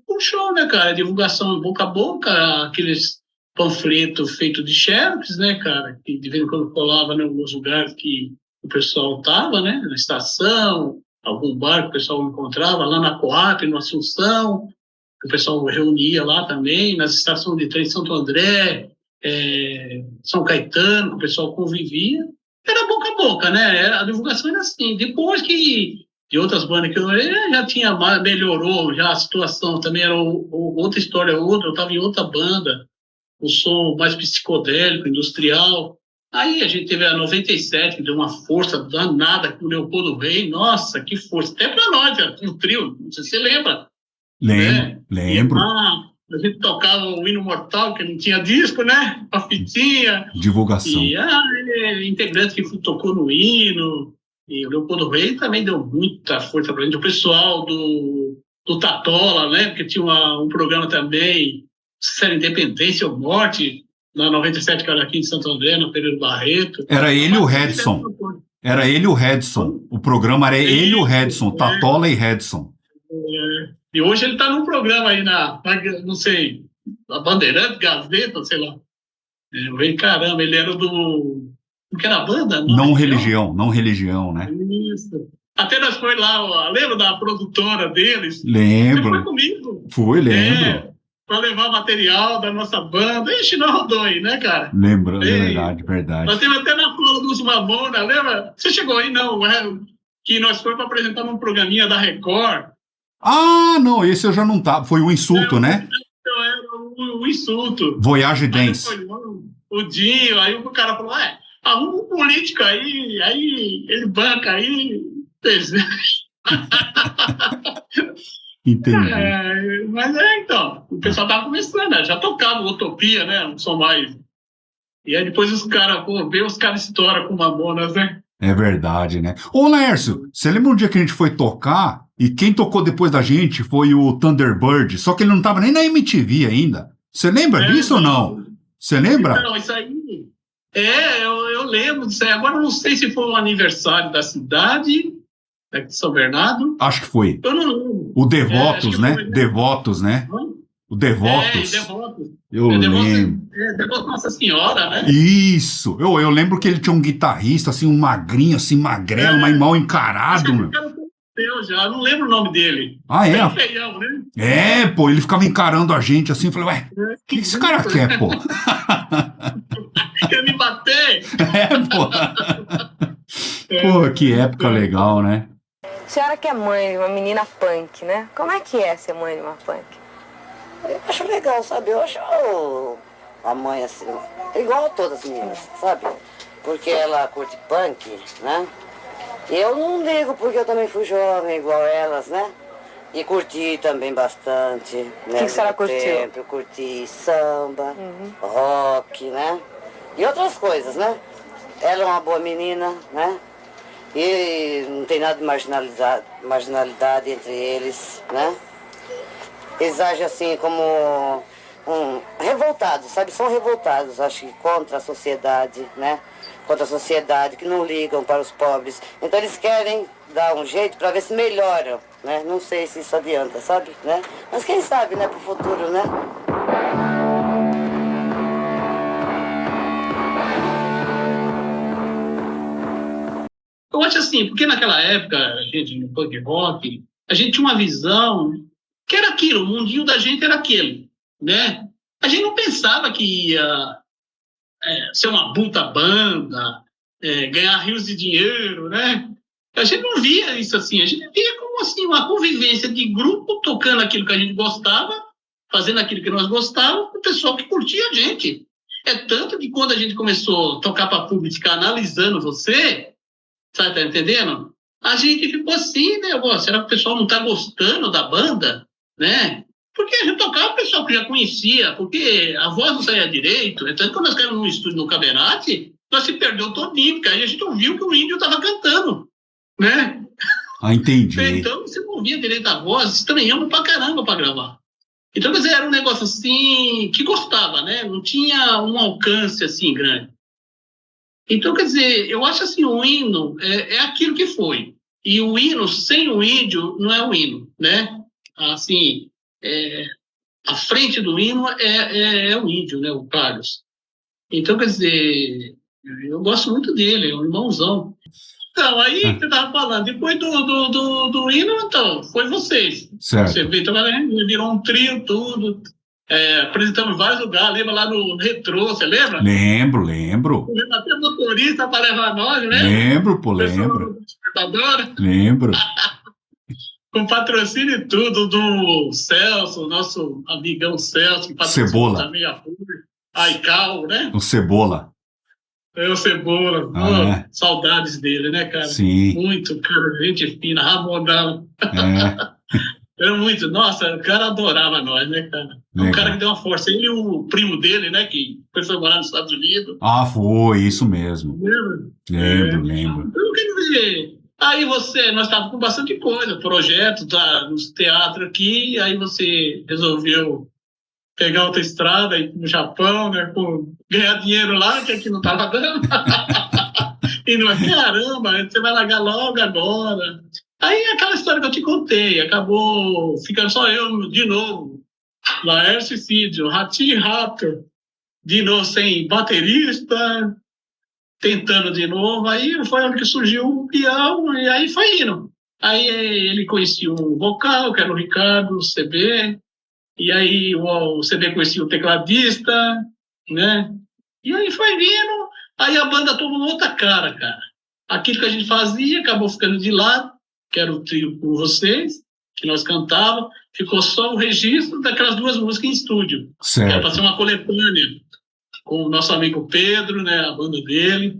o show, né, cara? Divulgação boca a boca, aqueles panfletos feitos de xerox, né, cara? Que de vez em quando colava em alguns lugares que o pessoal tava, né? Na estação, algum bar que o pessoal encontrava, lá na Coap, no Assunção, o pessoal reunia lá também, nas estações de trem de Santo André, São Caetano, que o pessoal convivia. Era boca a boca, né? A divulgação era assim. Depois que de outras bandas que eu já melhorou, já a situação também era outra história, eu estava em outra banda, o som mais psicodélico, industrial. Aí a gente teve a 97, que deu uma força danada com o Leopoldo Rei. Nossa, que força! Até para nós, no trio, não sei se você lembra. Lembro. A gente tocava o Hino Mortal, que não tinha disco, né? A fitinha. Divulgação. E integrante que tocou no hino. E o Leopoldo Rei também deu muita força pra gente. O pessoal do Tatola, né? Porque tinha um programa também, Série Independência ou Morte, na 97, que era aqui em Santo André, no Pereira Barreto. Era ele e o Redson. Era ele e o Redson. O programa era ele e o Redson, Tatola e Redson. E hoje ele está num programa aí não sei, a Bandeirante, Gazeta, sei lá. Caramba, ele era do... O que era a banda? Não religião, né? Isso. Até nós foi lá, lembra da produtora deles? Lembro. Você foi comigo? Lembro. Para levar material da nossa banda. Ixi, não rodou aí, né, cara? Lembro, verdade. Nós temos até na fala dos Mamona, lembra? Você chegou aí, não? Que nós fomos para apresentar num programinha da Record. Ah, não, esse eu já não tava. Foi o Insulto, né? Era o Insulto. Voyage Dance. o Dinho, aí o cara falou, arruma um político aí ele banca aí. Entendi. Mas então, o pessoal tava começando, né? Já tocava Utopia, né? Não sou mais. E aí depois os caras estouram com Mamonas, né? É verdade, né? Ô, Laércio, você lembra um dia que a gente foi tocar e quem tocou depois da gente foi o Thunderbird, só que ele não tava nem na MTV ainda. Você lembra disso ou não? Você lembra? Não, isso aí... eu lembro disso aí. Agora eu não sei se foi um aniversário da cidade, aqui de São Bernardo. Acho que foi. Eu não lembro. O Devotos, né? Foi, né? Devotos, né? O Devotos. Devotos. Eu lembro. Devotos Nossa Senhora, né? Isso. Eu lembro que ele tinha um guitarrista, assim, um magrinho, assim, magrelo, mas mal encarado, meu. Eu já não lembro o nome dele. Ah, é? Bem feião, né? Pô, ele ficava encarando a gente assim, eu falei, o que esse cara quer, pô? Quer me bater? Pô. Pô, que época legal, né? A senhora que é mãe de uma menina punk, né? Como é que é ser mãe de uma punk? Eu acho legal, sabe? Eu acho a mãe assim, igual a todas as meninas, sabe? Porque ela curte punk, né? Eu não ligo porque eu também fui jovem igual elas, né? E curti também bastante. Né? O que a senhora curtiu? Eu curti samba, rock, né? E outras coisas, né? Ela é uma boa menina, né? E não tem nada de marginalidade entre eles, né? Eles agem assim como revoltados, sabe? São revoltados, acho que contra a sociedade, né? Contra a sociedade, que não ligam para os pobres. Então eles querem dar um jeito para ver se melhoram, né? Não sei se isso adianta, sabe? Né? Mas quem sabe, né? Para o futuro, né? Eu acho assim, porque naquela época, a gente, no punk rock, a gente tinha uma visão que era aquilo, o mundinho da gente era aquele, né? A gente não pensava que ia ser uma puta banda, ganhar rios de dinheiro, né? A gente não via isso assim, a gente via como assim, uma convivência de grupo tocando aquilo que a gente gostava, fazendo aquilo que nós gostávamos, com o pessoal que curtia a gente. É tanto que quando a gente começou a tocar para público, ficar analisando você, sabe, tá entendendo? A gente ficou assim, né? Será que o pessoal não tá gostando da banda, né? Porque a gente tocava o pessoal que já conhecia, porque a voz não saía direito. Então, quando nós caímos no estúdio no Cabernet, nós se perdeu todinho, porque aí a gente ouviu que o índio estava cantando, né? Ah, entendi. Então, você não ouvia direito a voz, estranhamos pra caramba pra gravar. Então, quer dizer, era um negócio assim, que gostava, né? Não tinha um alcance assim grande. Então, quer dizer, eu acho assim, o hino é aquilo que foi. E o hino, sem o índio, não é o hino, né? Assim, a frente do hino é o índio, né? O Carlos. Então, quer dizer, eu gosto muito dele, é um irmãozão. Então, aí você estava falando, depois do hino, então, foi vocês. Certo. Você virou um trio, tudo. Apresentamos vários lugares, lembra lá no Retrô, você lembra? Lembro. Até motorista para levar nós, né? Lembro. Lembro. Com patrocínio e tudo do Celso, nosso amigão Celso, que patrocinou Cebola. também a Aical, né? O Cebola. O Cebola. Saudades dele, né, cara? Sim. Muito, cara, gente fina, Ramonão. Era muito, nossa, o cara adorava nós, né, cara? Um cara que deu uma força. Ele e o primo dele, né, que foi morar nos Estados Unidos. Ah, foi, isso mesmo. Lembra? Lembro. Então, quer dizer, aí nós estávamos com bastante coisa, projetos nos teatros aqui, aí você resolveu pegar outra estrada e ir no Japão, né, ganhar dinheiro lá, que aqui não estava dando. E não caramba, você vai largar logo agora. Aí aquela história que eu te contei, acabou ficando só eu de novo. Laércio e Cídio, Ratinho e Rato, de novo sem baterista, tentando de novo. Aí foi onde que surgiu o Bial, e aí foi indo. Aí ele conhecia um vocal, que era o Ricardo, o CB, e aí o CB conhecia o tecladista, né? E aí foi vindo, aí a banda tomou outra cara. Aquilo que a gente fazia acabou ficando de lado, que era o trio com vocês, que nós cantávamos, ficou só o registro daquelas duas músicas em estúdio. Certo. Que era para ser uma coletânea. com o nosso amigo Pedro, né, a banda dele.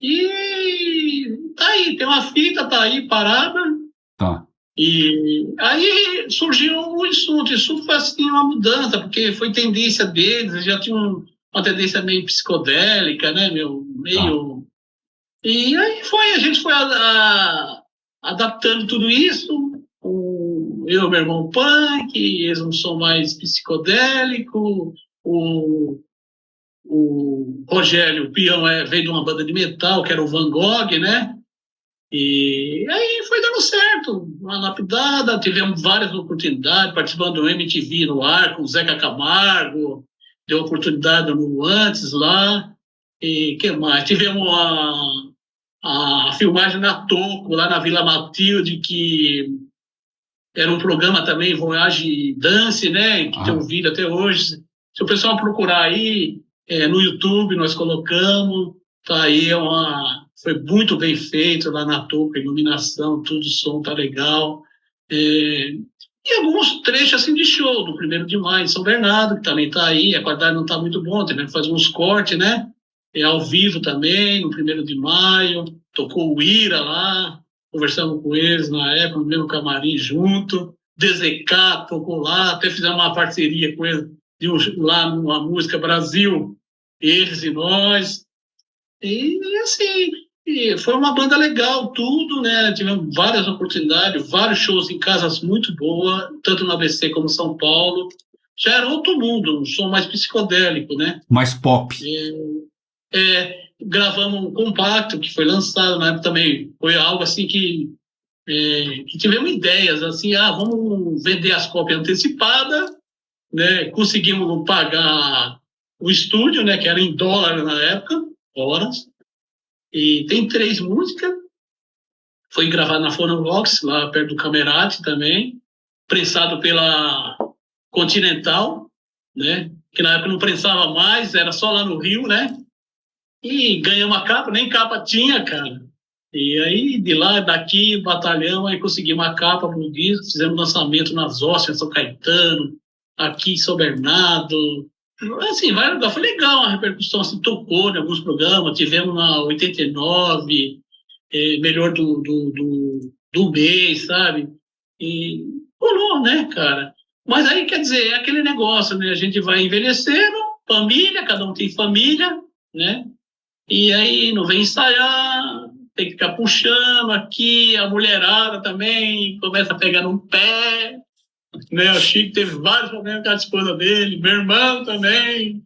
E tá aí, tem uma fita, tá aí parada. Tá. E aí surgiu o Insulto. Isso foi assim uma mudança, porque foi tendência deles, eles já tinham uma tendência meio psicodélica, né, meio... E aí a gente foi adaptando tudo isso. Eu e meu irmão punk, eles um som mais psicodélico, o Rogério, o peão, veio de uma banda de metal, que era o Van Gogh, né? E aí foi dando certo, uma lapidada, tivemos várias oportunidades, participando do MTV no ar, com o Zeca Camargo, deu oportunidade no Antes lá, e que mais? Tivemos a filmagem na Toco, lá na Vila Matilde, que era um programa também, Voyage Dance, né? Que tem um vídeo até hoje. Se o pessoal procurar aí, no YouTube, nós colocamos. Tá aí, foi muito bem feito lá na Toco, iluminação, tudo, som tá legal. E alguns trechos assim de show, do 1º de maio, em São Bernardo, que também tá aí. A qualidade não tá muito boa, tem que fazer uns cortes, né? Ao vivo também, no 1º de maio. Tocou o Ira lá. Conversamos com eles na época, no mesmo camarim junto. DZK tocou lá, até fizemos uma parceria com eles lá numa música Brasil, eles e nós. E assim, foi uma banda legal, tudo, né? Tivemos várias oportunidades, vários shows em casas muito boas, tanto no ABC como em São Paulo. Já era outro mundo, um som mais psicodélico, né? Mais pop. Gravamos um compacto que foi lançado na época também. Foi algo assim que tivemos ideias, assim, vamos vender as cópias antecipadas, né? Conseguimos pagar o estúdio, né? Que era em dólar na época, horas. E tem 3 músicas. Foi gravado na Fonovox, lá perto do Camerati também. Prensado pela Continental, né? Que na época não prensava mais, era só lá no Rio, né? E ganhamos a capa, nem capa tinha, cara. E aí, de lá, daqui, batalhão, aí conseguimos a capa pro disco, fizemos lançamento nas Ostras, São Caetano, aqui em São Bernardo. Assim, foi legal a repercussão, assim, tocou em alguns programas, tivemos na 89, melhor do mês, sabe? E rolou, né, cara? Mas aí, quer dizer, é aquele negócio, né? A gente vai envelhecendo, família, cada um tem família, né? E aí não vem ensaiar, tem que ficar puxando aqui, a mulherada também começa a pegar no pé, né? O Chico teve vários problemas com a esposa dele, meu irmão também,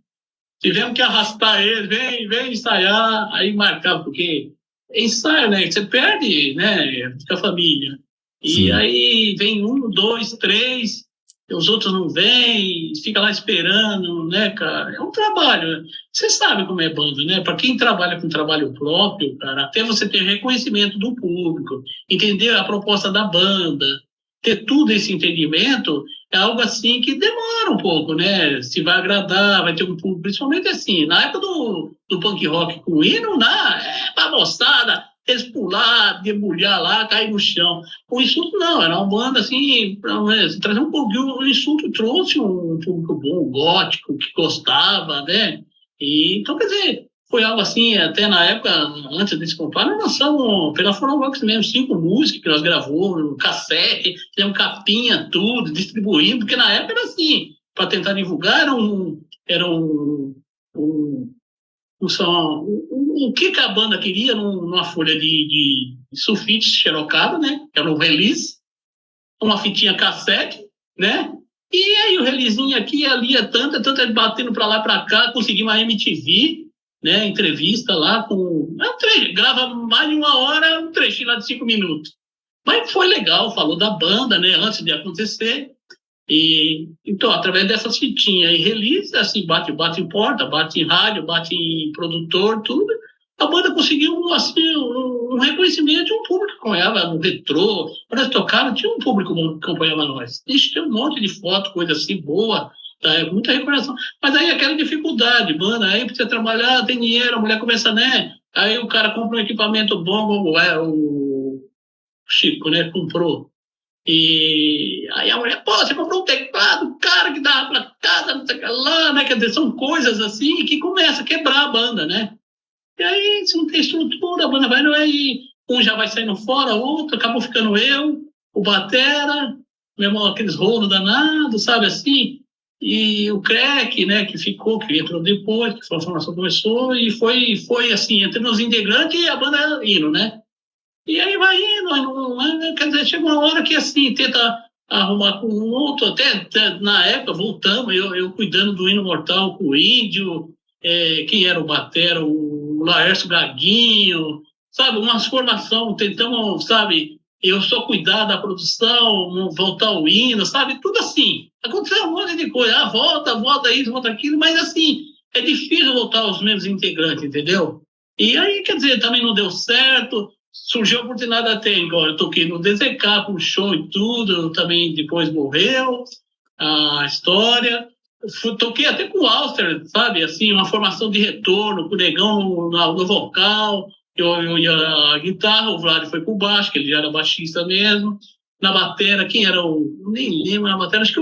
tivemos que arrastar ele, vem ensaiar, aí marcava, porque ensaio, né? Você perde, né? Fica a família. E Sim. Aí vem 1, 2, 3, os outros não vêm, fica lá esperando, né, cara? É um trabalho. Você sabe como é banda, né? Para quem trabalha com trabalho próprio, cara, até você ter reconhecimento do público, entender a proposta da banda, ter tudo esse entendimento, é algo assim que demora um pouco, né? Se vai agradar, vai ter um público, principalmente assim, na época do punk rock com o hino, pra moçada, eles pular, debulhar lá, cair no chão. O Insulto não, era uma banda assim, trazer um pouquinho, o Insulto trouxe um público bom, gótico, que gostava, né? E, então, quer dizer, foi algo assim, até na época, antes desse comparo, nós lançamos pela Fonovox mesmo, 5 músicas que nós gravamos, cassete, fizemos capinha, tudo, distribuímos, porque na época era assim, para tentar divulgar, o que a banda queria numa folha de sulfite xerocada, né? Que era um release, uma fitinha cassete, né? E aí o releasinho aqui, ali, tanta batendo para lá, para cá, conseguimos a MTV, né? Entrevista lá com... grava mais de 1 hora, um trechinho lá de 5 minutos. Mas foi legal, falou da banda, né? Antes de acontecer. E, então, através dessas fitinhas e release, assim, bate em porta, bate em rádio, bate em produtor, tudo, a banda conseguiu, assim, um reconhecimento de um público que acompanhava no retrô. Quando eles tocaram, tinha um público que acompanhava nós. Ixi, tem um monte de foto, coisa assim, boa, tá? Muita recordação. Mas aí aquela dificuldade, banda, aí precisa trabalhar, tem dinheiro, a mulher começa, né? Aí o cara compra um equipamento bom, como o Chico, né, comprou. E aí a mulher, pô, você comprou um teclado, cara, que dava pra casa, não sei o que lá, né? Quer dizer, são coisas assim que começam a quebrar a banda, né? E aí, se não tem estrutura, a banda vai, aí um já vai saindo fora, outro, acabou ficando eu, o batera, mesmo aqueles rolos danados, sabe assim? E o Crack, né, que entrou depois, que a formação começou, e foi assim, entre os integrantes e a banda indo, né? E aí vai indo, quer dizer, chega uma hora que assim, tenta arrumar com um outro, até na época, voltamos, eu cuidando do Hino Mortal com o Índio, quem era o batera, o Laércio Gaguinho, sabe, umas formação, tentamos, sabe, eu só cuidar da produção, voltar o hino, sabe, tudo assim, aconteceu um monte de coisa, volta isso, volta aquilo, mas assim, é difícil voltar os mesmos integrantes, entendeu? E aí, quer dizer, também não deu certo, surgiu a oportunidade até agora, eu toquei no DZK com show e tudo, também depois morreu a história, toquei até com o Alster, sabe, assim, uma formação de retorno, com o Negão no vocal, eu ia a guitarra, o Vlad foi pro baixo, que ele já era baixista mesmo, na batera, quem era nem lembro, na batera, acho que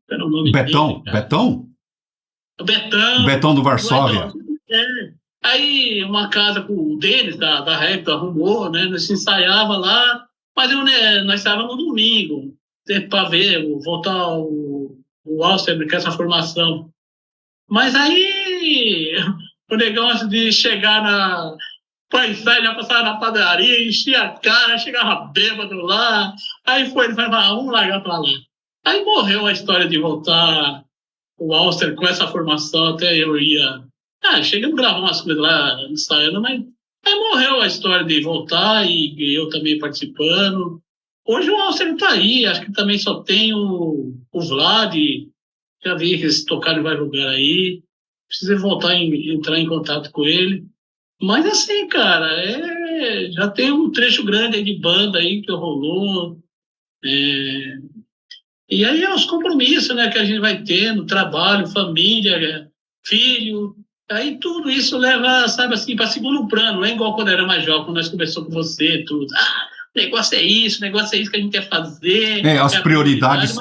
era o nome Betão, dele, Betão? O Betão. Betão do Varsóvia. Aí uma casa com o Denis, da Recta, arrumou, né? Nós ensaiava lá, mas nós estávamos no domingo, para ver, voltar o Alcer com essa formação. Mas aí o negão, antes de chegar para ensaiar, já passava na padaria, enchia a cara, chegava bêbado lá, aí ele falou, vamos largar para lá. Aí morreu a história de voltar o Alcer com essa formação, até eu ia... chegamos a gravar umas coisas lá ensaiando, mas aí morreu a história de voltar e eu também participando. Hoje o Alcer está aí, acho que também só tem o Vlad, já vi que eles tocaram em vários lugares aí, precisei voltar entrar em contato com ele. Mas assim, cara, já tem um trecho grande aí de banda aí que rolou. E aí é os compromissos, né, que a gente vai tendo, trabalho, família, filho. Aí tudo isso leva, sabe assim, para segundo plano. Não é igual quando era mais jovem, quando nós conversamos com você, tudo. O negócio é isso que a gente quer fazer. As prioridades.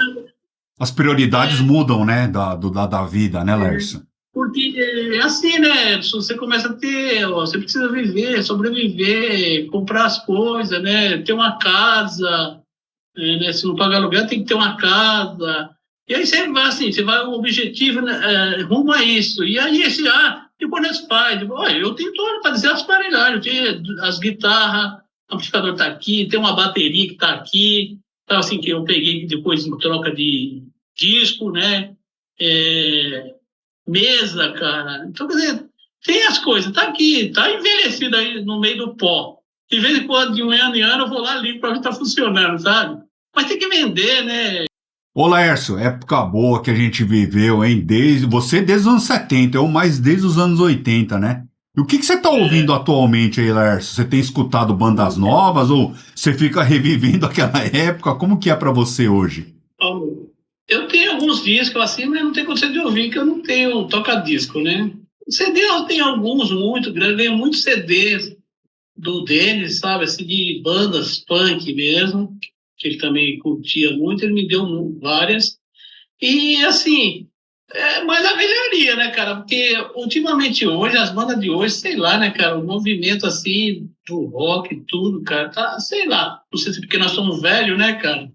As prioridades mudam, né, da vida, né, Laércio? Porque, assim, né, você começa a ter, você precisa viver, sobreviver, comprar as coisas, né, ter uma casa, né, se não pagar aluguel, tem que ter uma casa. E aí você vai o objetivo, né, rumo a isso. E aí depois nós pais, eu tenho tudo para dizer as aparelhagens, as guitarras, o amplificador está aqui, tem uma bateria que está aqui, tá, assim, que eu peguei depois em troca de disco, né, mesa, cara. Então, quer dizer, tem as coisas, tá aqui, tá envelhecido aí no meio do pó. De vez em quando, de um ano em ano, eu vou lá limpo para ver se tá funcionando, sabe? Mas tem que vender, né? Ô, Laércio, época boa que a gente viveu, hein? Você desde os anos 70, eu mais desde os anos 80, né? E o que você tá ouvindo atualmente aí, Laércio? Você tem escutado bandas novas ou você fica revivendo aquela época? Como que é pra você hoje? Eu tenho alguns discos assim, mas não tenho condição de ouvir, que eu não tenho toca-disco, né? CD eu tenho alguns muito grandes, ganhei muitos CDs do Denis, sabe? Assim, de bandas punk mesmo, que ele também curtia muito, ele me deu várias. E, assim, mais a velharia, né, cara? Porque, ultimamente, hoje, as bandas de hoje, sei lá, né, cara? O movimento, assim, do rock e tudo, cara, tá, sei lá. Não sei se porque nós somos velhos, né, cara?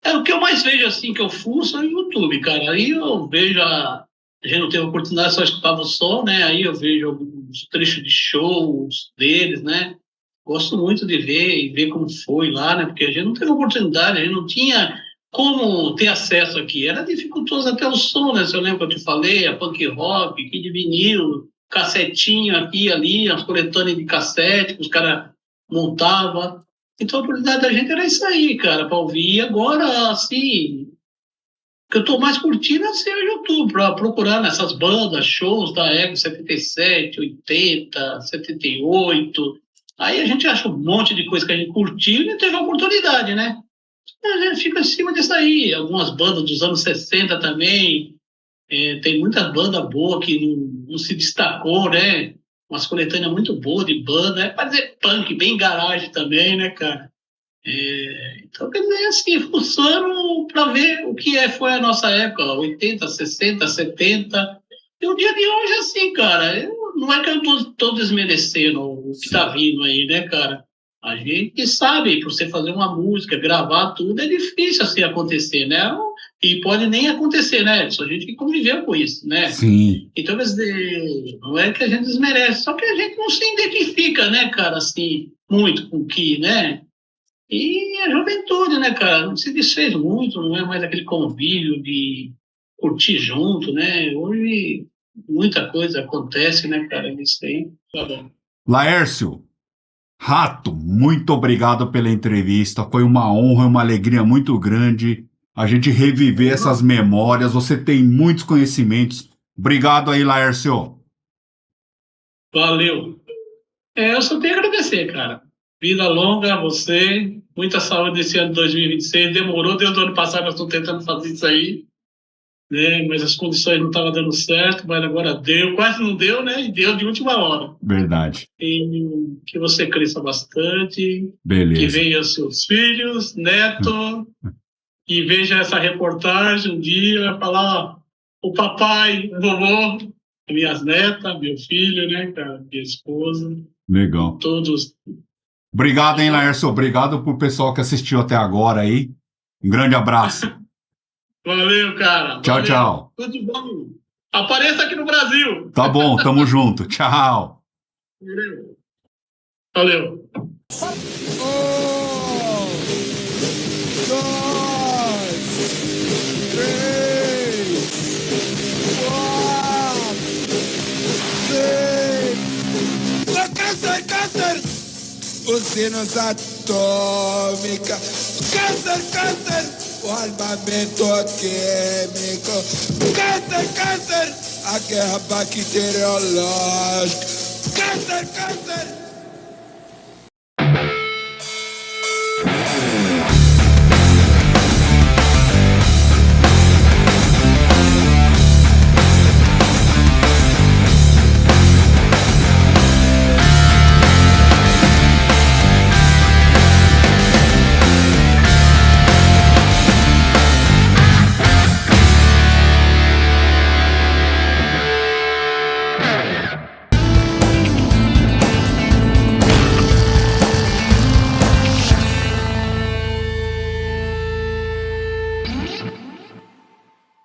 O que eu mais vejo, assim, que eu fuço é o YouTube, cara. Aí eu vejo a gente não teve oportunidade, só escutava o som, né? Aí eu vejo alguns trechos de shows deles, né? Gosto muito de ver e ver como foi lá, né? Porque a gente não teve oportunidade, a gente não tinha como ter acesso aqui. Era dificultoso até o som, né? Se eu lembro que eu te falei, a punk rock, Kid vinil, cassetinho aqui e ali, as coletâneas de cassete que os caras montavam. Então a oportunidade da gente era isso aí, cara, para ouvir. E agora, assim, o que eu estou mais curtindo é assim, o YouTube, para procurar nessas bandas, shows da Ego 77, 80, 78. Aí a gente acha um monte de coisa que a gente curtiu e não teve oportunidade, né? A gente fica em cima disso aí. Algumas bandas dos anos 60 também. Tem muita banda boa que não se destacou, né? umas coletâneas muito boas de banda, é fazer punk, bem garagem também, né, cara? Então, quer dizer, assim, fuçando para ver o que foi a nossa época, 80, 60, 70. E o dia de hoje, assim, cara, não é que eu tô desmerecendo o que tá vindo aí, né, cara? A gente sabe, para você fazer uma música, gravar tudo, é difícil assim acontecer, né? E pode nem acontecer, né? Só a gente que conviveu com isso, né? Sim. Então, quer dizer, não é que a gente desmerece, só que a gente não se identifica, né, cara, assim, muito com o que, né? E a juventude, né, cara, não se desfez muito, não é mais aquele convívio de curtir junto, né? Hoje muita coisa acontece, né, cara, nisso aí. Tá bom. Laércio, Rato, muito obrigado pela entrevista. Foi uma honra, uma alegria muito grande a gente reviver essas memórias. Você tem muitos conhecimentos. Obrigado aí, Laércio. Valeu. Eu só tenho a agradecer, cara. Vida longa a você, muita saúde esse ano de 2026. Demorou, deu do ano passado, eu estou tentando fazer isso aí, né? Mas as condições não estavam dando certo, mas agora deu, quase não deu, né? E deu de última hora. Verdade. E que você cresça bastante, Beleza. que venham seus filhos, neto, e veja essa reportagem um dia, falar, ó, o papai, o vovô, minhas netas, meu filho, né, cara, minha esposa. Legal. Todos. Obrigado, hein, Laércio? Obrigado pro pessoal que assistiu até agora aí. Um grande abraço. Valeu, cara. Tchau, Valeu. tchau. Tudo de bom. Apareça aqui no Brasil. Tá bom, tamo junto. Tchau. Valeu. 1, 2, 3, 4, 5. Câncer! Usinas atômica, câncer, o armamento químico, câncer, a guerra bacteriológica, câncer.